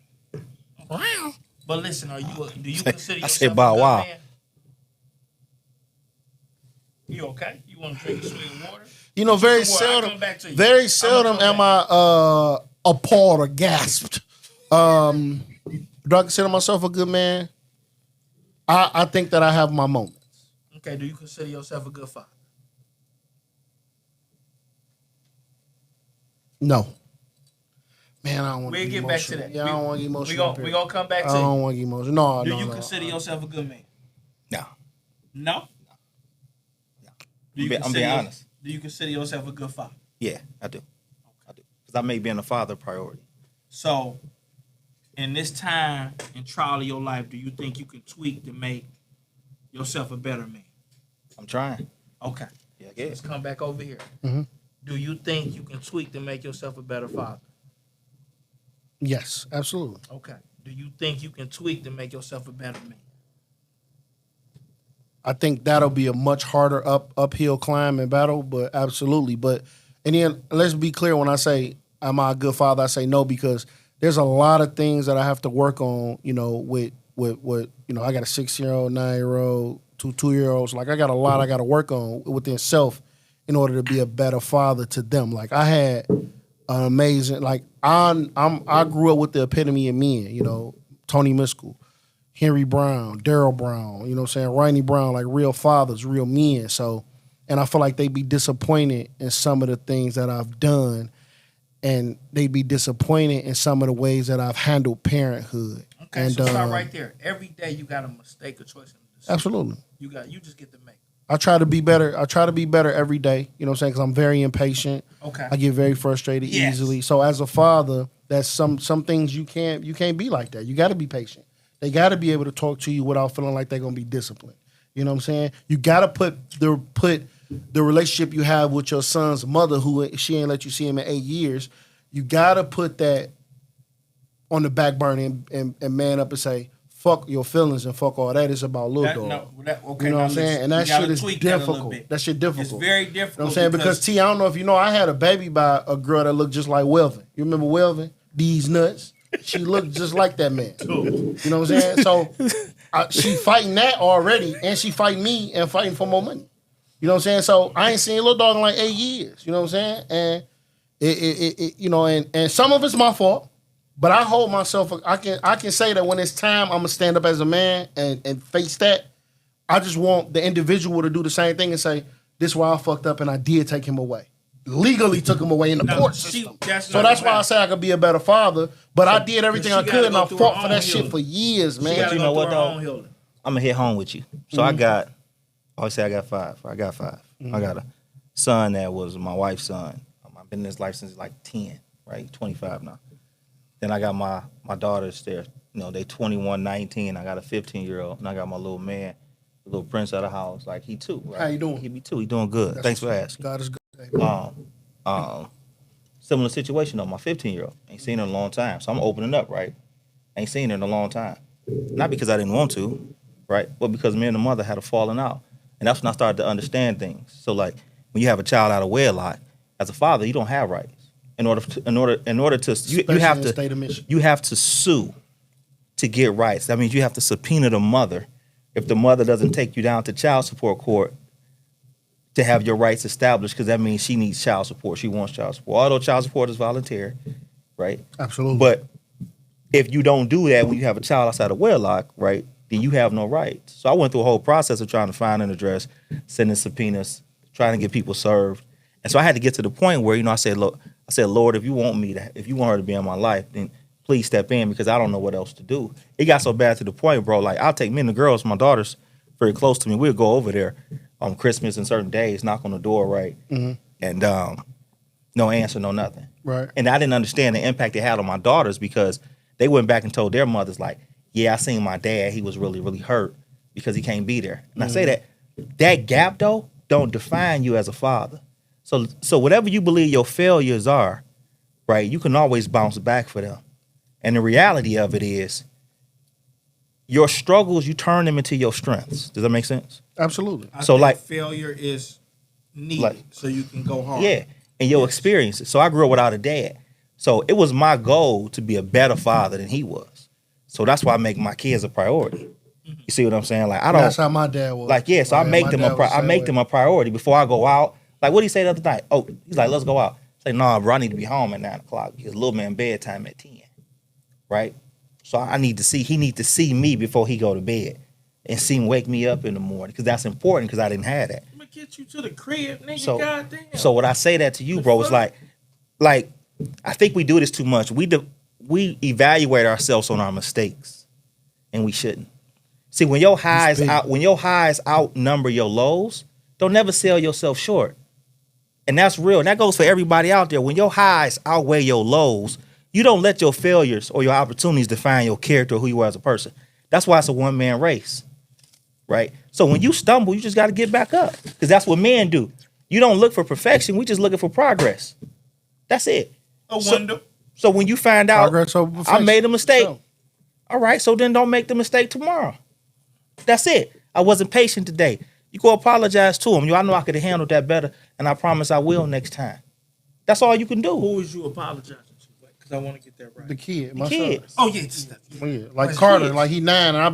But listen, do you consider I yourself said a bow good wow. man? You okay? You want to drink a sweet water? You know, very Some water. I'll seldom, come back to you. very I'ma seldom come am I appalled or gasped. Do I consider myself a good man? I think that I have my moments. Okay, do you consider yourself a good father? No. Man, I don't want to We'll get get back to that. Yeah, I don't want to get emotional. We gonna come back I to you. don't want to get emotional. No, Do no, you no. consider yourself a good man? No. No. Do you I'm being consider- honest. Do you consider yourself a good father? Yeah, I do. Because I make being a father a priority. So, in this time and trial of your life, do you think you can tweak to make yourself a better man? I'm trying. Okay. Yeah, I Let's guess. come back over here. Mhm. Do you think you can tweak to make yourself a better father? Yes, absolutely. Okay. Do you think you can tweak to make yourself a better man? I think that'll be a much harder uphill climb and battle, but absolutely. But and then let's be clear when I say am I a good father, I say no because there's a lot of things that I have to work on, you know, with I got a 6-year-old, 9-year-old, 2-year-olds. Like I got a lot I gotta work on within self in order to be a better father to them. Like I had an amazing I grew up with the epitome of men, you know, Tony Miskell, Henry Brown, Daryl Brown, you know what I'm saying? Ronnie Brown, like real fathers, real men. So, and I feel like they be disappointed in some of the things that I've done and they be disappointed in some of the ways that I've handled parenthood. Okay, and, so start right there. Every day you got a mistake or choice. Absolutely. You just get to make. I try to be better. I try to be better every day, you know what I'm saying? Because I'm very impatient. Okay. I get very frustrated Yes. easily. So as a father, that's some things you can't be like that. You got to be patient. They got to be able to talk to you without feeling like they're gonna be disciplined. You know what I'm saying? You got to put the relationship you have with your son's mother, who she ain't let you see him in 8 years. You got to put that on the back burner and man up and say, fuck your feelings and fuck all that. It's about little dog. Okay, you know what I'm now saying? listen, And that you gotta shit is tweak that a little difficult. bit. That shit difficult. It's very difficult. You know what I'm saying? Because T, I don't know if you know, I had a baby by a girl that looked just like Welvin. You remember Welvin? These nuts. She looked just like that man. You know what I'm saying? So she fighting that already, and she fighting me and fighting for more money. You know what I'm saying? So I ain't seen Little Dog in like 8 years. You know what I'm saying? And it you know, and some of it's my fault, but I hold myself. I can say that when it's time, I'm gonna stand up as a man and face that. I just want the individual to do the same thing and say, "This is why I fucked up, and I did take him away." Legally took him away in the court system. So that's why I say I could be a better father. But I did everything I could, and I fought for that shit for years, man. You know what though? I'm gonna hit home with you. So I got, I always say I got five. I got 5. I got a son that was my wife's son. I've been in this life since like 10, right? 25 now. Then I got my daughters there. You know, they 21, 19. I got a 15-year-old, and I got my little man, the little prince of the house. Like he too. Right? How you doing? He be too. He doing good. That's Thanks for what's up. asking. God is good. Similar situation though. My 15-year-old ain't seen her in a long time, so I'm opening up. Right, ain't seen her in a long time. Not because I didn't want to, right, but because me and the mother had a falling out, and that's when I started to understand things. So like when you have a child out of wedlock, as a father, you don't have rights. In order to you Especially have in to the state of Michigan. you have to sue to get rights. That means you have to subpoena the mother if the mother doesn't take you down to child support court to have your rights established, because that means she needs child support. She wants child support. Although child support is voluntary, right? Absolutely. But if you don't do that when you have a child outside of wedlock, right, then you have no rights. So I went through a whole process of trying to find an address, sending subpoenas, trying to get people served. And so I had to get to the point where, I said, look, Lord, if you want her to be in my life, then please step in, because I don't know what else to do. It got so bad to the point, bro, like I'll take me and the girls, my daughters, very close to me. We'll go over there on Christmas and certain days, knock on the door, right? Mm-hmm. And no answer, no nothing. Right. And I didn't understand the impact it had on my daughters, because they went back and told their mothers, like, yeah, I seen my dad. He was really, really hurt because he can't be there. And I say that gap, though, don't define you as a father. So whatever you believe your failures are, right, you can always bounce back for them. And the reality of it is, your struggles, you turn them into your strengths. Does that make sense? Absolutely. I So, think like- failure is needed Like- so you can go hard. Yeah, and your experiences. So I grew up without a dad. So it was my goal to be a better father than he was. So that's why I make my kids a priority. You see what I'm saying? Like I don't That's how my dad was. like so I make my them dad was the same way. a priority before I go out. Like what did he say the other night? Oh, he's like, let's go out. I say, nah, bro, I need to be home at 9:00 because little man bedtime at 10. Right? So he need to see me before he go to bed and see him wake me up in the morning, because that's important, because I didn't have that. I'm gonna get you to the crib, nigga. So- Goddamn. So when I say that to you, bro, it's like I think we do this too much. We evaluate ourselves on our mistakes, and we shouldn't. See, when your highs outnumber your lows, don't never sell yourself short. And that's real. And that goes for everybody out there. When your highs outweigh your lows, you don't let your failures or your opportunities define your character or who you are as a person. That's why it's a one-man race, right? So when you stumble, you just got to get back up, because that's what men do. You don't look for perfection. We just looking for progress. That's it. A window. So when you find out Progress over I perfection. made a mistake, Sure. all right, so then don't make the mistake tomorrow. That's it. I wasn't patient today. You go apologize to him. I know I could have handled that better, and I promise I will next time. That's all you can do. Who is you apologizing to? Because I want to get that right. The kid, my kid. son. Oh yeah, just that. Oh, yeah. Like His Carter, kids. like he 9, and I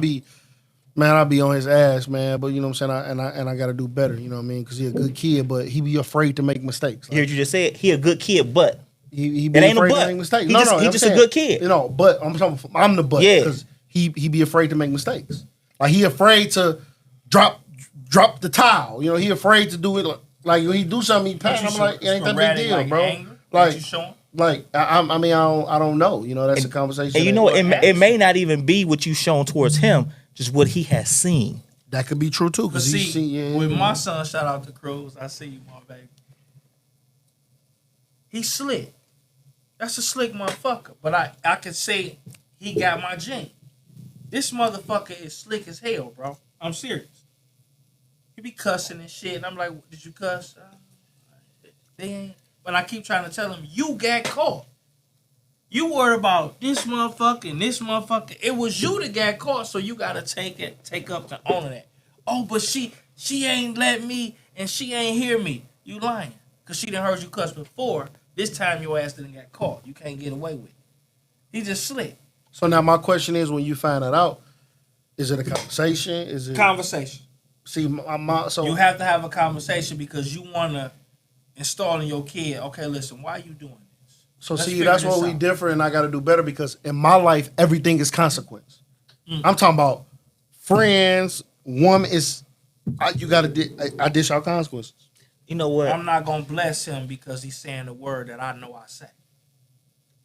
be on his ass, man. But you know what I'm saying, I got to do better. You know what I mean? Because he a good kid, but he be afraid to make mistakes. You heard you just said he a good kid, but He be It ain't a afraid but. to make mistakes. He No, just- no, he I'm just a saying, good kid. You know, but I'm the but. Yeah. Because he be afraid to make mistakes. Like he afraid to drop the towel. You know, he afraid to do it. Like when he do something, he pat. I'm like, it ain't that big deal, bro. Anger, Like, you show him? like I mean, I don't know. You know, that's a conversation. and you know that- it may not even be what you shown towards him, just what he has seen. that could be true too. But Because see, he's seen. with my son, shout out to Cruz. I see you, my baby. He's slick. That's a slick motherfucker. But I can say he got my gene. This motherfucker is slick as hell, bro. I'm serious. He be cussing and shit, and I'm like, did you cuss? They ain't. But I keep trying to tell him, you got caught. You worried about this motherfucker and this motherfucker. It was you that got caught, so you gotta take up the owner that. Oh, but she ain't let me and she ain't hear me. You lying. Cause she done heard you cuss before. This time your ass didn't get caught. You can't get away with it. He just slick. So now my question is, when you find that out, is it a conversation? Is it Conversation. see so You have to have a conversation because you wanna install in your kid, okay, listen, why are you doing this? So Let's see, figure that's this where we out. differ, and I got to do better because in my life, everything is consequence. I'm talking about friends. Woman is, you got to. I dish out consequences. You know what? I'm not gonna bless him because he's saying the word that I know I say.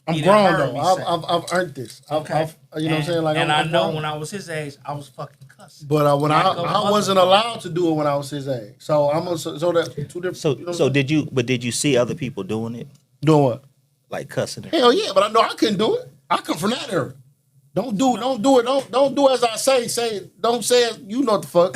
I'm He done grown heard though. me say. I've earned this. Okay. You know what I'm saying? Like, and I'm I know grown. when I was his age, I was fucking cussing. But when Like a I wasn't motherfucker. allowed to do it when I was his age. So so that two different. So you know what so I'm saying? did you see other people doing it, Doing what? like cussing? Hell yeah, but I know I couldn't do it. I come from that era. Don't do it. Don't do as I say. Don't say as you know what the fuck.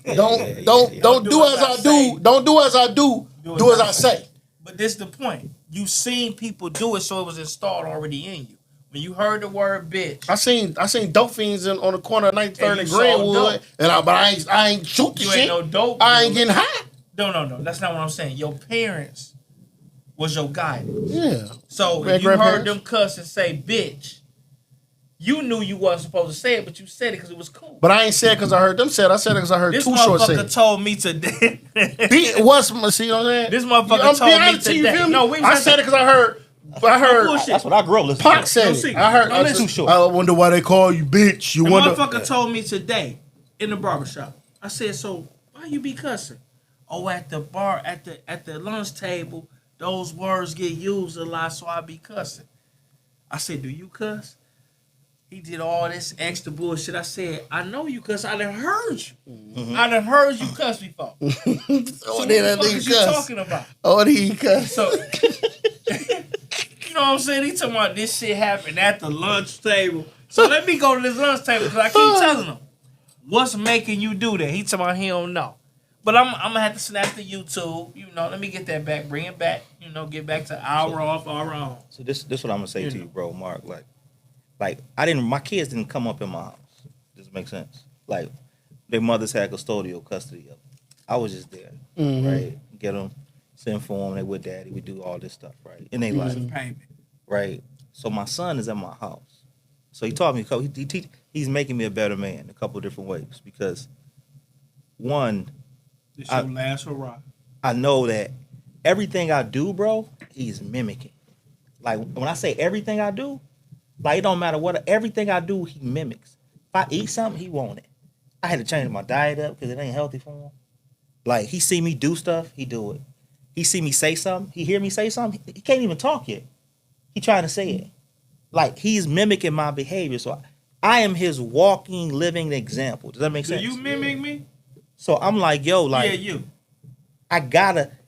Don't do as I do. Don't do as I do. Do as I say. But this is the point. You seen people do it, so it was installed already in you. When you heard the word bitch, I seen dope fiends on the corner of 93rd and Greenwood, but I ain't shoot the you shit. ain't no dope. I ain't getting hot. No. That's not what I'm saying. Your parents was your guidance. Yeah. So if you heard them cuss and say bitch, you knew you wasn't supposed to say it, but you said it because it was cool. But I ain't said it because I heard them say it. I said it because I heard this Too Short say it. This motherfucker told me today. See what I'm saying? This motherfucker told me today. No, I said it because I heard. That's what I grew up listening to. Pac said it. I heard. Too Short. I wonder why they call you bitch. You wonder. Motherfucker told me today in the barbershop. I said, so why you be cussing? Oh, at the bar, at the lunch table, those words get used a lot, so I be cussing. I said, do you cuss? He did all this extra bullshit. I said, I know you cuss. I done heard you. Mm-hmm. I done heard you cuss before. So what the fuck is you talking about? Oh, he cuss. So, you know what I'm saying? He talking about this shit happened at the lunch table. So let me go to this lunch table because I keep telling him, what's making you do that? He talking about he don't know. But I'm going to have to snap the YouTube. You know, let me get that back. Bring it back. You know, get back to hour off, hour on. So this what I'm going to say to you, bro, Mark. Like my kids didn't come up in my house. Does it make sense? Like, their mothers had custodial custody of them. I was just there, right? Get them, send for them, they with daddy. We do all this stuff, right? In their life, right? So my son is at my house. So he taught me, he's making me a better man in a couple of different ways. Because, one, this your last hurrah. I know that everything I do, bro, he's mimicking. Like, when I say everything I do, like, it don't matter what, everything I do, he mimics. If I eat something, he want it. I had to change my diet up because it ain't healthy for him. Like, he see me do stuff, he do it. He see me say something, he hear me say something, he can't even talk yet. He trying to say it. Like, he's mimicking my behavior. So I am his walking, living example. Does that make sense? Do you mimic me? So I'm like, yo, like, yeah, you.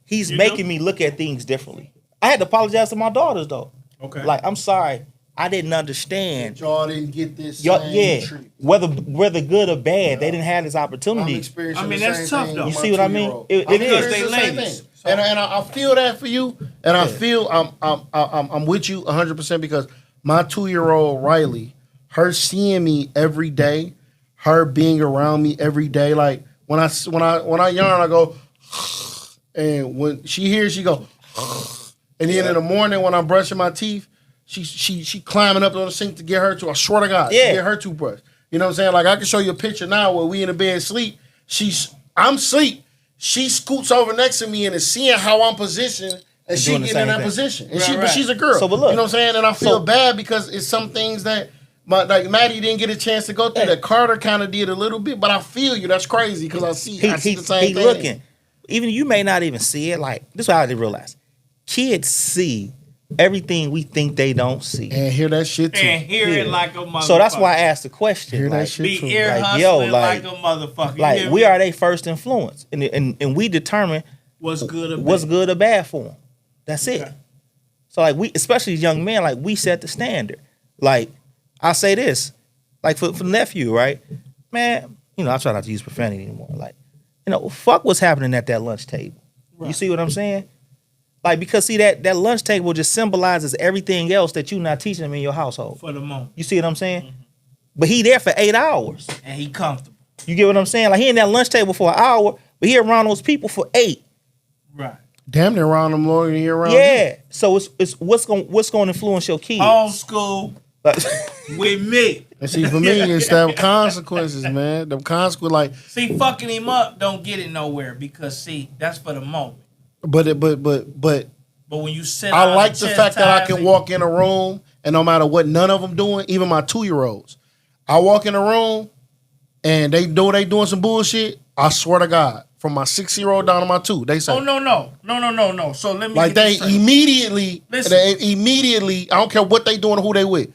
He's making me look at things differently. I had to apologize to my daughters, though. Okay. Like, I'm sorry. I didn't understand. Y'all didn't get this same treatment. Whether good or bad, they didn't have this opportunity. I mean, that's tough, though. You see what I mean? It is. They ladies. And I feel that for you, and I feel I'm with you 100% because my 2-year-old Riley, her seeing me every day, her being around me every day, like when I yarn, I go, and when she hears, she go, and then in the morning when I'm brushing my teeth. She climbing up on the sink to get her to. I swear to God, to get her toothbrush. You know what I'm saying? Like I can show you a picture now where we in the bed sleep. I'm asleep. She scoots over next to me and is seeing how I'm positioned, and she getting in that position. And but she's a girl. So, but look, you know what I'm saying? And I feel bad because it's some things that like Maddie didn't get a chance to go through. That Carter kind of did a little bit, but I feel you. That's crazy because I see the same thing. He looking. Even you may not even see it. Like this is what I didn't realize. Kids see everything we think they don't see. And hear that shit too. And hear it like a motherfucker. So that's why I asked the question. Hear like, that shit be too. ear like, hustling like a motherfucker. Like we are their first influence. And we determine what's good or bad for them. That's it. So like we, especially young men, like we set the standard. Like I say this, like for nephew, right? Man, you know, I try not to use profanity anymore. Like, you know, fuck what's happening at that lunch table. Right. You see what I'm saying? Like, because see that lunch table just symbolizes everything else that you're not teaching them in your household. For the moment. You see what I'm saying? Mm-hmm. But he there for 8 hours. And he comfortable. You get what I'm saying? Like he in that lunch table for an hour, but he around those people for 8. Right. Damn near around them longer than you're around. Yeah. So it's what's gonna influence your kids? Homeschool with me. And see, for me, it's them consequences, man. Them consequences, like see, fucking him up don't get it nowhere because see, that's for the moment. But when you sit, I like the fact that I can walk in a room and no matter what none of them doing, even my 2-year-olds, I walk in a room and they doing some bullshit. I swear to God, from my 6-year-old down to my 2, they say, "Oh no." So let me like they immediately. I don't care what they doing or who they with.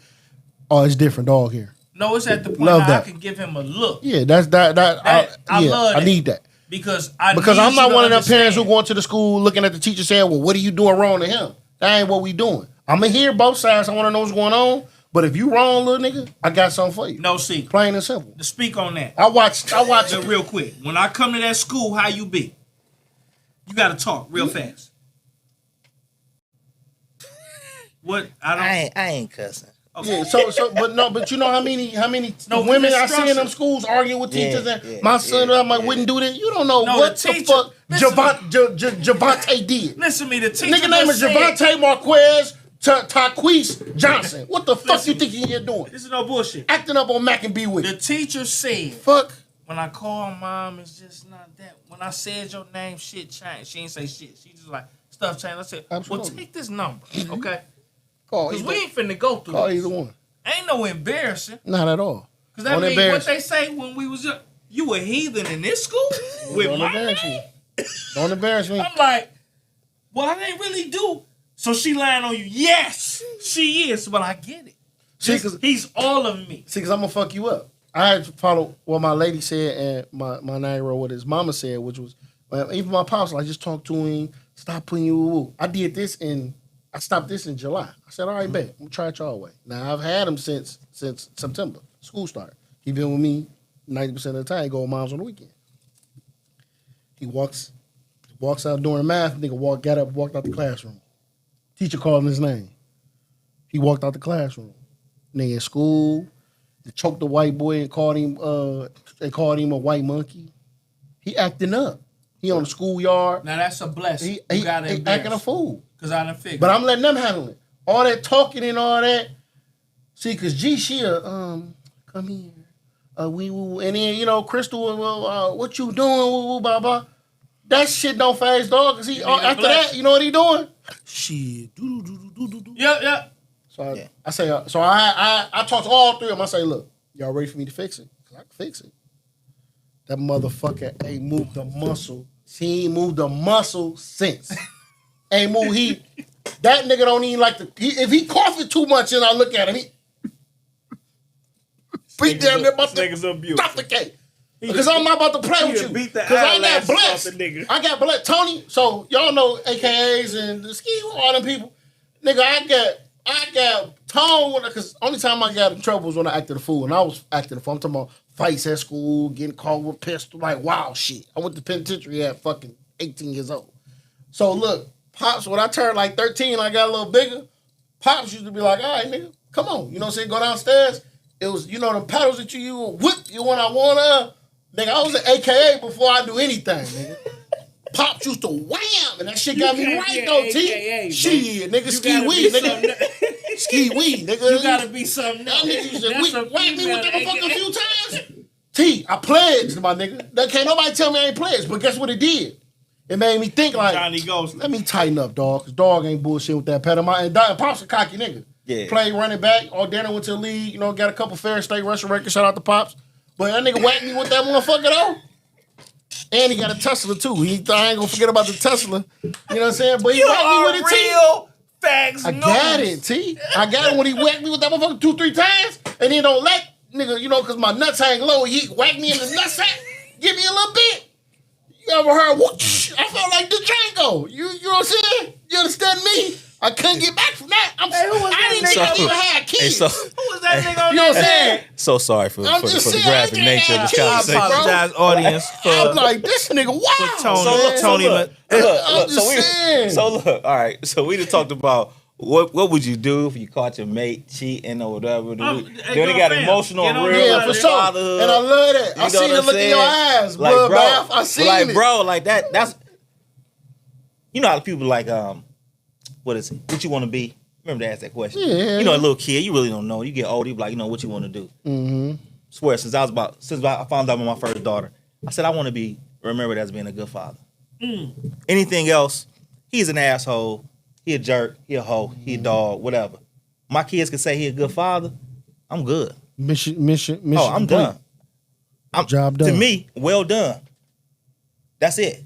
Oh, it's different dog here. No, it's at the point I can give him a look. Yeah, that's that. I love that. I need that. Because I'm not one of them parents who going to the school looking at the teacher saying, well, what are you doing wrong to him? That ain't what we doing. I'm going to hear both sides. I want to know what's going on. But if you wrong, little nigga, I got something for you. No secret. Plain and simple. To speak on that. I watched it real quick. When I come to that school, how you be? You got to talk real fast. What? I ain't cussing. Okay. Yeah, but you know how many women I see in them schools arguing with teachers and my son wouldn't do that. You don't know what the fuck Javante did. Listen to me, the teacher. Nigga name is Javante Marquez Taquise Johnson. What the fuck you think he here doing? This is no bullshit. Acting up on Mac and B with. The teacher said, fuck. When I call mom, it's just not that. When I said your name, shit changed. She ain't say shit. She just like, stuff changed. I said, Absolutely. Well, take this number, okay? Because we ain't finna go through Call this. either one. Ain't no embarrassing. Not at all. Because that means what they say when we was young. You a heathen in this school? With my name? Don't embarrass me. I'm like, well, I didn't really do. So she lying on you. Yes, she is. But I get it. See, he's all of me. See, because I'm going to fuck you up. I had to follow what my lady said and my 9-year-old what his mama said, which was, even my pops, I just talked to him, stop putting you. I did this I stopped this in July. I said, all right, bet. I'm going to try it y'all way. Now, I've had him since September. School started. He been with me 90% of the time. He go with moms on the weekend. He walks out during math. Nigga got up, walked out the classroom. Teacher called him his name. He walked out the classroom. Nigga in school, they choked the white boy and called him a white monkey. He acting up. He on the schoolyard. Now, that's a blessing. He acting a fool. Because I done figured. But I'm letting them handle it. All that talking and all that. See, because she'll, come here. And then, Crystal, what you doing? Blah, blah. That shit don't phase dog. Because after that, you know what he doing? Shit. Yeah. So I talk to all three of them. I say, look, y'all ready for me to fix it? Because I can fix it. That motherfucker ain't moved the muscle. She ain't moved the muscle since. Ain't move. That nigga don't even like to. If he coughing too much and I look at him, he beat damn near about to suffocate. Because I'm not about to play with you. Because I got blessed. I got blessed. Tony, so y'all know AKAs and the ski, all them people. Nigga, I got Tone, because only time I got in trouble was when I acted a fool. And I was acting a fool. I'm talking about fights at school, getting caught with a pistol, like wild shit. I went to penitentiary at fucking 18 years old. So look, Pops, when I turned like 13, I got a little bigger. Pops used to be like, all right, nigga, come on. You know what I'm saying? Go downstairs. It was, them paddles that you use, whip you when I wanna. Nigga, I was an AKA before I do anything, nigga. Pops used to wham, and that shit got me right though, T. Shit, nigga, ski weed, nigga. Ski weed, nigga. You gotta be something else. That nigga used to whack me with that motherfucker a few times. T, I pledged, my nigga. That can't nobody tell me I ain't pledged, but guess what it did? It made me think like, Johnny Ghost. Let me tighten up, dog, because dog ain't bullshit with that pedal. And Pops a cocky nigga. Yeah. Played running back, all dinner went to the league, got a couple fair state wrestling records, shout out to Pops. But that nigga whacked me with that motherfucker though. And he got a Tesla too. I ain't gonna forget about the Tesla. You know what I'm saying? But he whacked me with it, T. Facts. I got it, T. I got it when he whacked me with that motherfucker 2-3 times, and then don't let nigga, because my nuts hang low. He whacked me in the nutsack. Give me a little bit. You ever heard whoosh? I felt like the Django. You know what I'm saying? You understand me? I couldn't get back from that. I didn't think I even had kids. Who was that nigga on you know what I'm saying? So sorry for the graphic nature of this conversation. I apologize, audience. I'm like, this nigga, wow. Tony. Look, all right. So we just talked about what would you do if you caught your mate cheating or whatever. Then they got emotional, real. Yeah, for sure. And I love that. I seen the look in your eyes, like, bro. Bath. I seen it. Bro, like that's. You know how people like what is it? What you want to be? Remember to ask that question. Yeah. A little kid, you really don't know. You get older, you be like, what you want to do? Mm-hmm. Swear, since I found out with my first daughter, I said I want to be remembered as being a good father. Anything else, he's an asshole. He a jerk. He a hoe. He a dog. Whatever. My kids can say he a good father. I'm good. Mission. Oh, I'm done. Job done. To me, well done. That's it.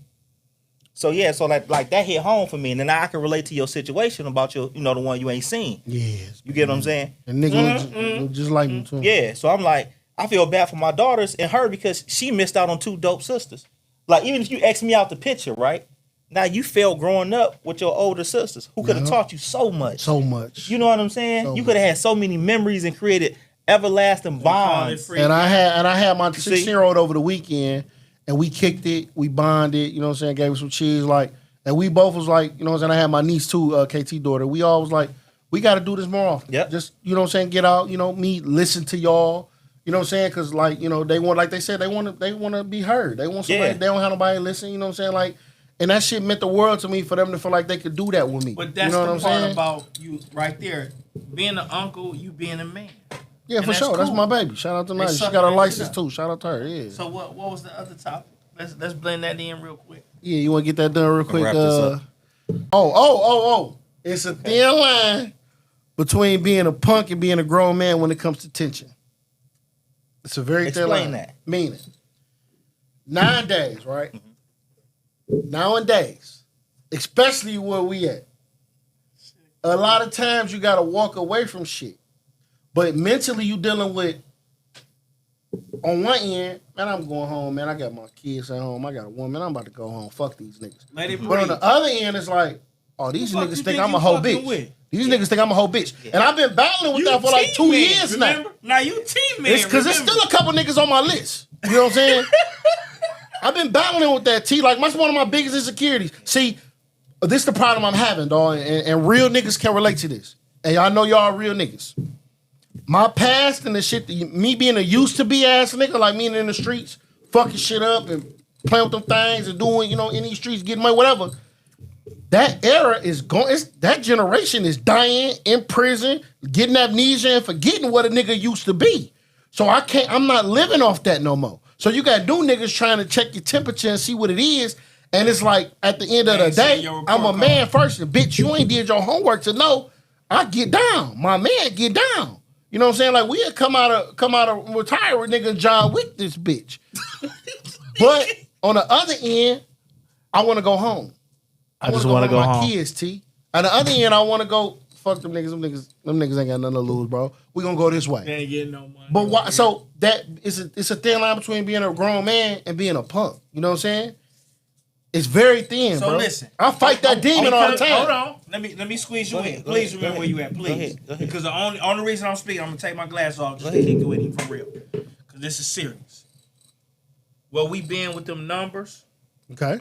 So yeah, so like that hit home for me, and then I can relate to your situation about your, the one you ain't seen. Yes. You get what I'm saying? And nigga look just like me too. Yeah. So I'm like, I feel bad for my daughters and her because she missed out on two dope sisters. Like even if you X me out the picture, right? Now you failed growing up with your older sisters who could have taught you so much. So much. You know what I'm saying? So you could have had so many memories and created everlasting bonds. And I had my 16-year-old over the weekend, and we kicked it, we bonded, you know what I'm saying, gave her some cheese, like, and we both was like, you know what I'm saying, I had my niece too, KT daughter. We all was like, we got to do this more often. Yep. Just, you know what I'm saying, get out, you know, meet, listen to y'all. You know what I'm saying? Because, like, you know, they want, like they said, they want to be heard. They want somebody, they don't have nobody to listen, you know what I'm saying? Like, and that shit meant the world to me for them to feel like they could do that with me. But that's you know the what I'm part saying? about you right there. Being an uncle, you being a man. Yeah, And for sure. cool. That's my baby. Shout out to Nice. She sucking got her that license shit too. Shout out to her. Yeah. So what was the other topic? Let's blend that in real quick. Yeah, you want to get that done real quick? Wrap this up. Oh. It's a thin line between being a punk and being a grown man when it comes to tension. It's a very thin line. Explain that. Meaning, nowadays, right? Nowadays, especially where we at, a lot of times you got to walk away from shit. But mentally you dealing with, on one end, man, I'm going home, man. I got my kids at home. I got a woman. I'm about to go home. Fuck these niggas. Let it breathe. But on the other end, it's like, oh, these Who the fuck niggas you think think I'm a you hoe fucking bitch. with? These niggas think I'm a hoe bitch. And I've been battling with that for like 2 years remember? Now you team man. it's because there's still a couple niggas on my list. You know what I'm saying? I've been battling with that, T. Like, that's one of my biggest insecurities. See, this is the problem I'm having, dog, and real niggas can relate to this. And y'all know y'all real niggas. My past and the shit, me being a used to be ass nigga, like me in the streets, fucking shit up and playing with them things and doing, you know, in these streets, getting money, whatever. That era is going, that generation is dying in prison, getting amnesia and forgetting what a nigga used to be. So I'm not living off that no more. So you got new niggas trying to check your temperature and see what it is. And it's like, at the end of the day, I'm a man first. And bitch, you ain't did your homework to know I get down. My man get down. You know what I'm saying? Like, we had come out of retire with nigga John Wick this bitch. But on the other end, I want to go home. I just want to go home with my kids, T. On the other end, I want to go, fuck them niggas. Them niggas ain't got nothing to lose, bro. We gonna go this way. They ain't getting no money. But why? So that it's a thin line between being a grown man and being a punk. You know what I'm saying? It's very thin, So bro. listen, I fight that demon all the time. Hold on, let me squeeze you in. Please remember where you at, please. Go ahead. Because the only reason I'm speaking, I'm gonna take my glasses off just to kick it with him for real. Because this is serious. Well, we been with them numbers. Okay.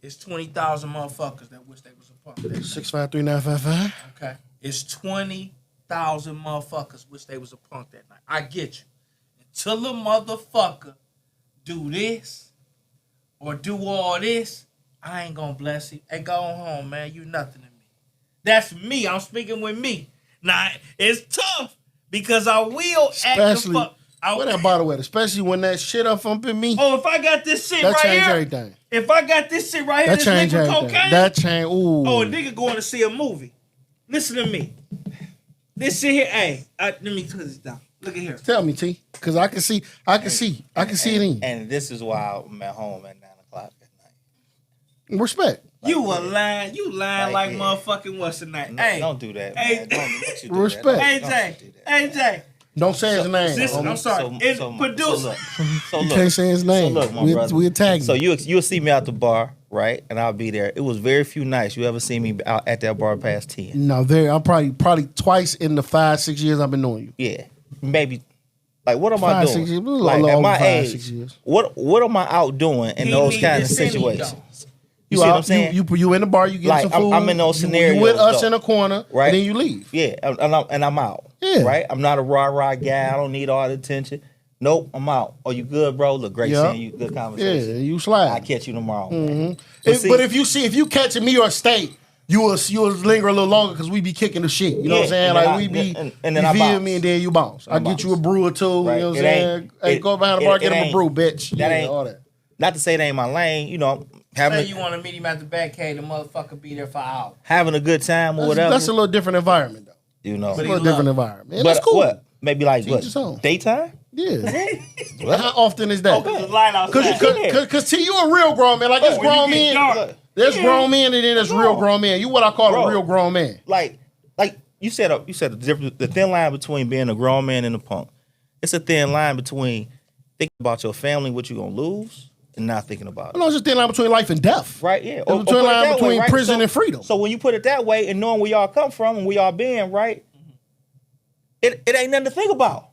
It's 20,000 motherfuckers that wish they was a punk. 653-955. Okay. It's 20,000 motherfuckers wish they was a punk that night. I get you. Until a motherfucker do this or do all this, I ain't gonna bless you. Hey, go home, man. You nothing to me. That's me. I'm speaking with me. Now, it's tough because I will act the fuck. Where that bottle at? Especially when that shit up in me. Oh, if I got this shit that right change here. Everything. If I got this shit right here, That this change nigga everything. cocaine. That change. Ooh. Oh, a nigga going to see a movie. Listen to me. This shit here, hey, let me put this down. Look at here. Tell me, T, because I can see it in. And this is why I'm at home at 9 o'clock at night. Respect. You a lying. You lying like yeah. motherfucking what's the name? No, Hey, don't do that, hey, man. Don't you do Respect. that. AJ. Don't say his name. Listen, I'm sorry. It's producer. So You look. can't say his name. So look, my brother. We attack So you. you'll see me out the bar, right? And I'll be there. It was very few nights you ever see me out at that bar past 10. No, I'm probably twice in the 5-6 years I've been knowing you. Yeah, maybe. Like, what am I 5-6 doing? years. Like, at my age, 5-6 years. what am I out doing in He those need kind of to send me, situations? You see what I'm saying? You in the bar, you get Like, some food. I'm in those scenarios, You with us though. in a corner, Right. and then you leave. Yeah, and I'm out. Yeah. Right? I'm not a rah-rah guy. I don't need all the attention. Nope, I'm out. Oh, you good, bro? Look, great Yeah. seeing you. Good Yeah, conversation. you slide. I'll catch you tomorrow. Man. But if you catching me or state, you will linger a little longer because we be kicking the shit. You know what I'm saying? and then Like I- we be, and then you I feel bounce. me, and then you bounce. I get you a brew or two. Right. You know what I'm It saying? ain't- Hey, it- go behind the bar, it get him a ain't- brew, bitch. that Yeah, ain't- all that. Not to say it ain't my lane, you know, Say you want to meet him at the back cave, the motherfucker be there for hours. having a good time or whatever. That's a little different environment, though. You know. It's a But little he different love environment. And But that's cool. what? Maybe like Teach what? his own. Daytime? Yeah. How often is that? Because it's light outside. Because T, you a real grown man. Like, there's When you grown get men. dark. There's grown men and then there's real grown men. You what I call Bro. a real grown man. Like you said the difference, the thin line between being a grown man and a punk. It's a thin line between thinking about your family, what you gonna lose, and not thinking about it. No, it's just thin line between life and death. Right, yeah. Or between put it line that between way, right? prison and freedom. So when you put it that way and knowing where y'all come from and where y'all been, right? It ain't nothing to think about.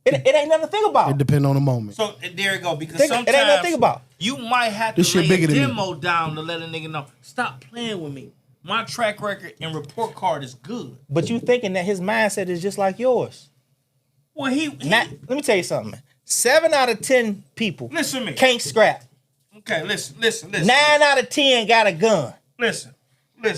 It ain't nothing to think about. It depends on the moment. So there you go. Because it ain't nothing to think about. You might have This to shit lay bigger a than me. demo down to let a nigga know. Stop playing with me. My track record and report card is good. But you thinking that his mindset is just like yours. Well, Let me tell you something, man. 7 out of 10 people listen to me. can't scrap. Okay, listen. 9 out of 10 got a gun. Listen.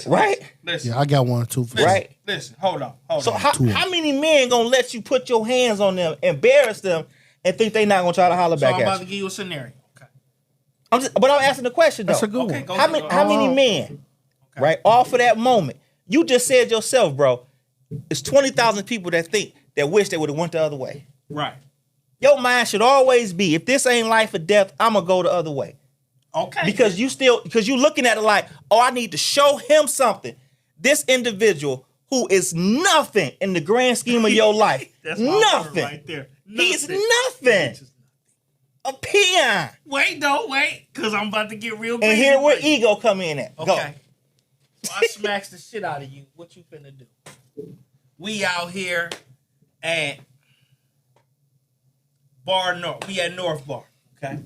Right? Listen. Yeah, I got one too. For Right? Listen. Hold on. So how many men gonna let you put your hands on them, embarrass them, and think they not gonna try to holler So back I'm at about you? to give you a scenario. Okay. But I'm asking the question though. That's a good Okay, one. go How ahead, many go how ahead. many men, right, off of that moment? You just said yourself, bro. It's 20,000 people that think that wish they would have went the other way. Right. Your mind should always be, if this ain't life or death, I'm gonna go the other way. Okay. Because you looking at it like, oh, I need to show him something. This individual who is nothing in the grand scheme of your life. That's my word nothing. right there. He's nothing. A peon. Wait, because I'm about to get real And busy here where with you. ego come in at. Go. Okay. So I smacks the shit out of you. What you finna do? We out here at Bar North. We at North Bar. Okay.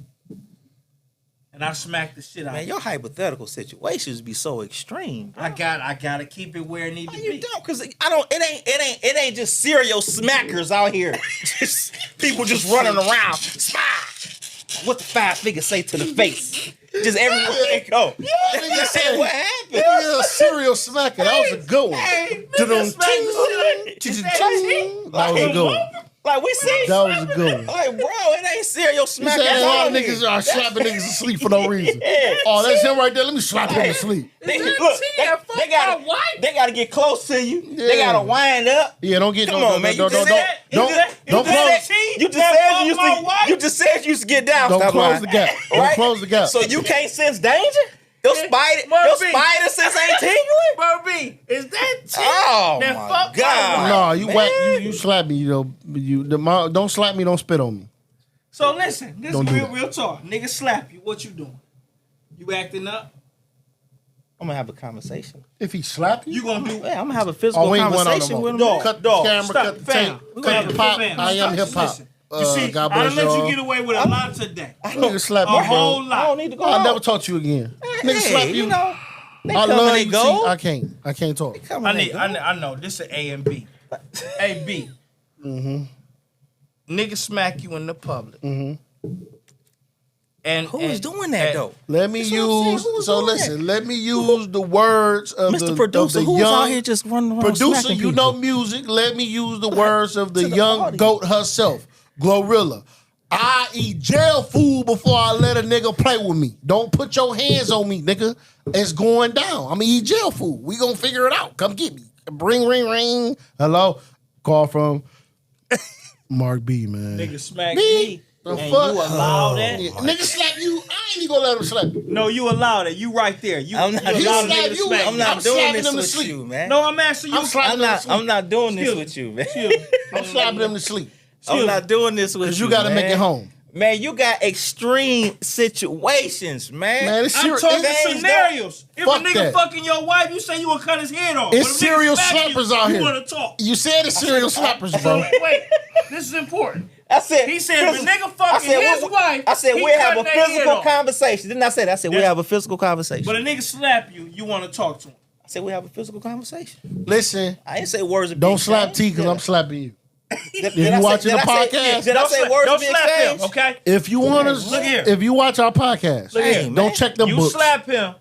And I smacked the shit out Man, of you. your hypothetical situations be so extreme. Bro. I gotta keep it where it needs to You be. don't, cause it ain't just serial smackers out here. Just people just running around. Smack. What the 5 figures say to the face? Just everywhere they go. Nigga said, What happened? Yeah, serial smacker. That was a good one. Hey, Dun-dun, nigga smack the shit. Is That was a good one. Like we see. That was a good one. Like, bro, it ain't serial You smackers. said a lot of out here. niggas are slapping niggas to sleep for no reason. Yeah. Oh, that's him right there. Let me slap him to sleep. They, that look, Tia? Fuck my wife. they gotta get close to you. They Yeah. gotta wind up. Yeah, don't get Come on, man. You just said close. You just said you used to get down. Don't Stop close lying. the gap. Don't Right? close the gap. So you can't sense danger? Your spider sense ain't tingling? Bro, B, is that Tia? Oh That my fuck God. No, you man. whack. You slap me. Don't slap me. Don't spit on me. So listen, this Don't is do that. real talk. Nigga slap you. What you doing? You acting up? I'm gonna have a conversation. If he slap you, You gonna do? Yeah, I'm gonna have a physical we ain't going on no conversation more. with him. Dog. Cut the camera, Stop, cut the fam. tape, We cut gonna the have pop. fam. I am hip hop. Listen. You see, God I bless done let you y'all. get away with a lot today. Nigga slap A me, whole bro. lot. I don't need to go I out. never taught you again. Nigga Hey, slap you. know, they I come love and they you. go. See, I can't talk. Come and they go. I know. This is A and B. A, B. Nigga smack you in the public. And Who is doing that though? Let me That's what I'm saying. use. Who's So doing listen. Let me use the words of Mr. the Producer, of the who's out young here just running around producer. smacking You people? know music. Let me use the words of the To the young audience. goat herself, Glorilla. I eat jail food before I let a nigga play with me. Don't put your hands on me, nigga. It's going down. I'm gonna eat jail food. We gonna figure it out. Come get me. Ring, ring, ring. Hello. Call from Mark B, man. nigga smack Me? me. The And fuck? you allow that? Yeah, nigga slap you. I ain't even gonna let him slap you. No, you allow that. You right there. You I'm not you He allow doing a slap nigga to you. smack I'm you. not I'm doing slapping this him to with sleep. you, man. No, I'm asking you. I'm slapping him to sleep. I'm not doing this Excuse me. with you, man. I'm slapping him to sleep. I'm not doing this with you. Because you gotta make man. it home. Man, you got extreme situations, man. Man, it's I'm serious. talking Things scenarios. If Fuck a nigga that. fucking your wife, you say you gonna cut his head off. It's But if nigga serial smack slappers you, out you here. wanna talk. You said it's serial slappers, bro. Wait, this is important. I said He said if a nigga fucking his wife, I said he we'll have a cutting their head physical off. conversation. Didn't I say that? I said we'll That's- have a physical conversation. But a nigga slap you, you wanna talk to him. I said we'll have a physical conversation. Listen, I didn't say words of don't slap T because I'm slapping you. If you watching the podcast, Did I say words Don't of slap him, exchange? okay? if you want Look here. to, if you watch our podcast, Look here. don't man. check them You books. slap him,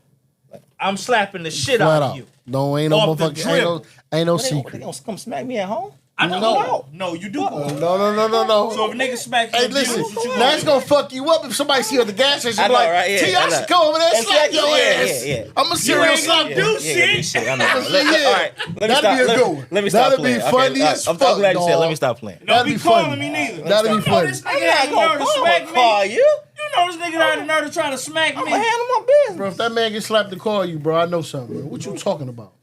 I'm slapping the shit Flat out out. of you. No, ain't no Off the motherfucking, ain't no They secret. gonna come smack me at home? I know. No. No, you do. No. So if a nigga smack you, Hey, in the listen, business, what you now gonna it's do? gonna fuck you up if somebody see you at the gas station. I Be know, like, right? Yeah, T, I I know. should come over there and And slap slap your you, yeah, ass. yeah. I'm a serial ain't gonna slapper. do shit. shit. I know. Yeah. All right, let me That'd stop. be a good one. Let me stop That'd be playing. funny Okay, as I'm fuck, glad you said. dog. Let me stop playing. Don't That'd be be funny. calling me neither. That'd be You know funny. this nigga I'm had the not nerve to smack gonna me. call you. You know this nigga had the nerve to try to smack I'm me. gonna handle my business. Bro, if that man get slapped to call you, bro, I know something, man. What you talking about?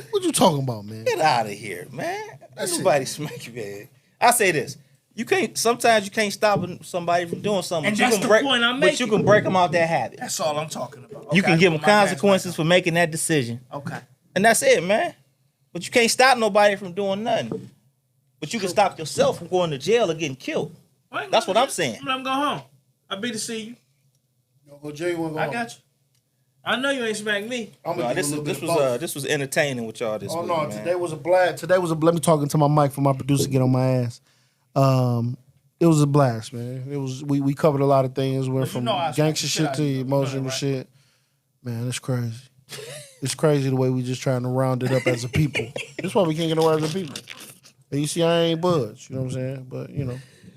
What you talking about, man? Get out of here, man. Ain't nobody smack you, man. I say this. You can't. Sometimes you can't stop somebody from doing something. And but you that's can the break, point I'm But you making. can break them out that habit. That's all I'm talking about. Okay, You can I give put them my gas consequences back for making that decision, on. Okay. and that's it, man. But you can't stop nobody from doing nothing. But you can stop yourself from going to jail or getting killed. That's what I'm saying. Let them go home. I'll be to see you. You wanna go jail, you wanna go I home? got you. I know you ain't smack me. I'm No, gonna do a little bit of both. this was entertaining with y'all this Oh week, no, man. today was a blast. Let me talk into my mic for my producer get on my ass. It was a blast, man. It was we covered a lot of things. Went But you from know I gangster smacked the shit shit to out of you, though. You know emotional that, right? shit. Man, it's crazy. It's crazy the way we just trying to round it up as a people. That's why we can't get away as a people. And you see, I ain't budge. You know what I'm saying?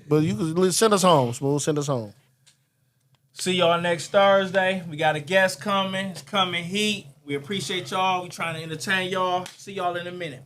But you can send us home, Smoove. Send us home. See y'all next Thursday. We got a guest coming. It's coming heat. We appreciate y'all. We trying to entertain y'all. See y'all in a minute.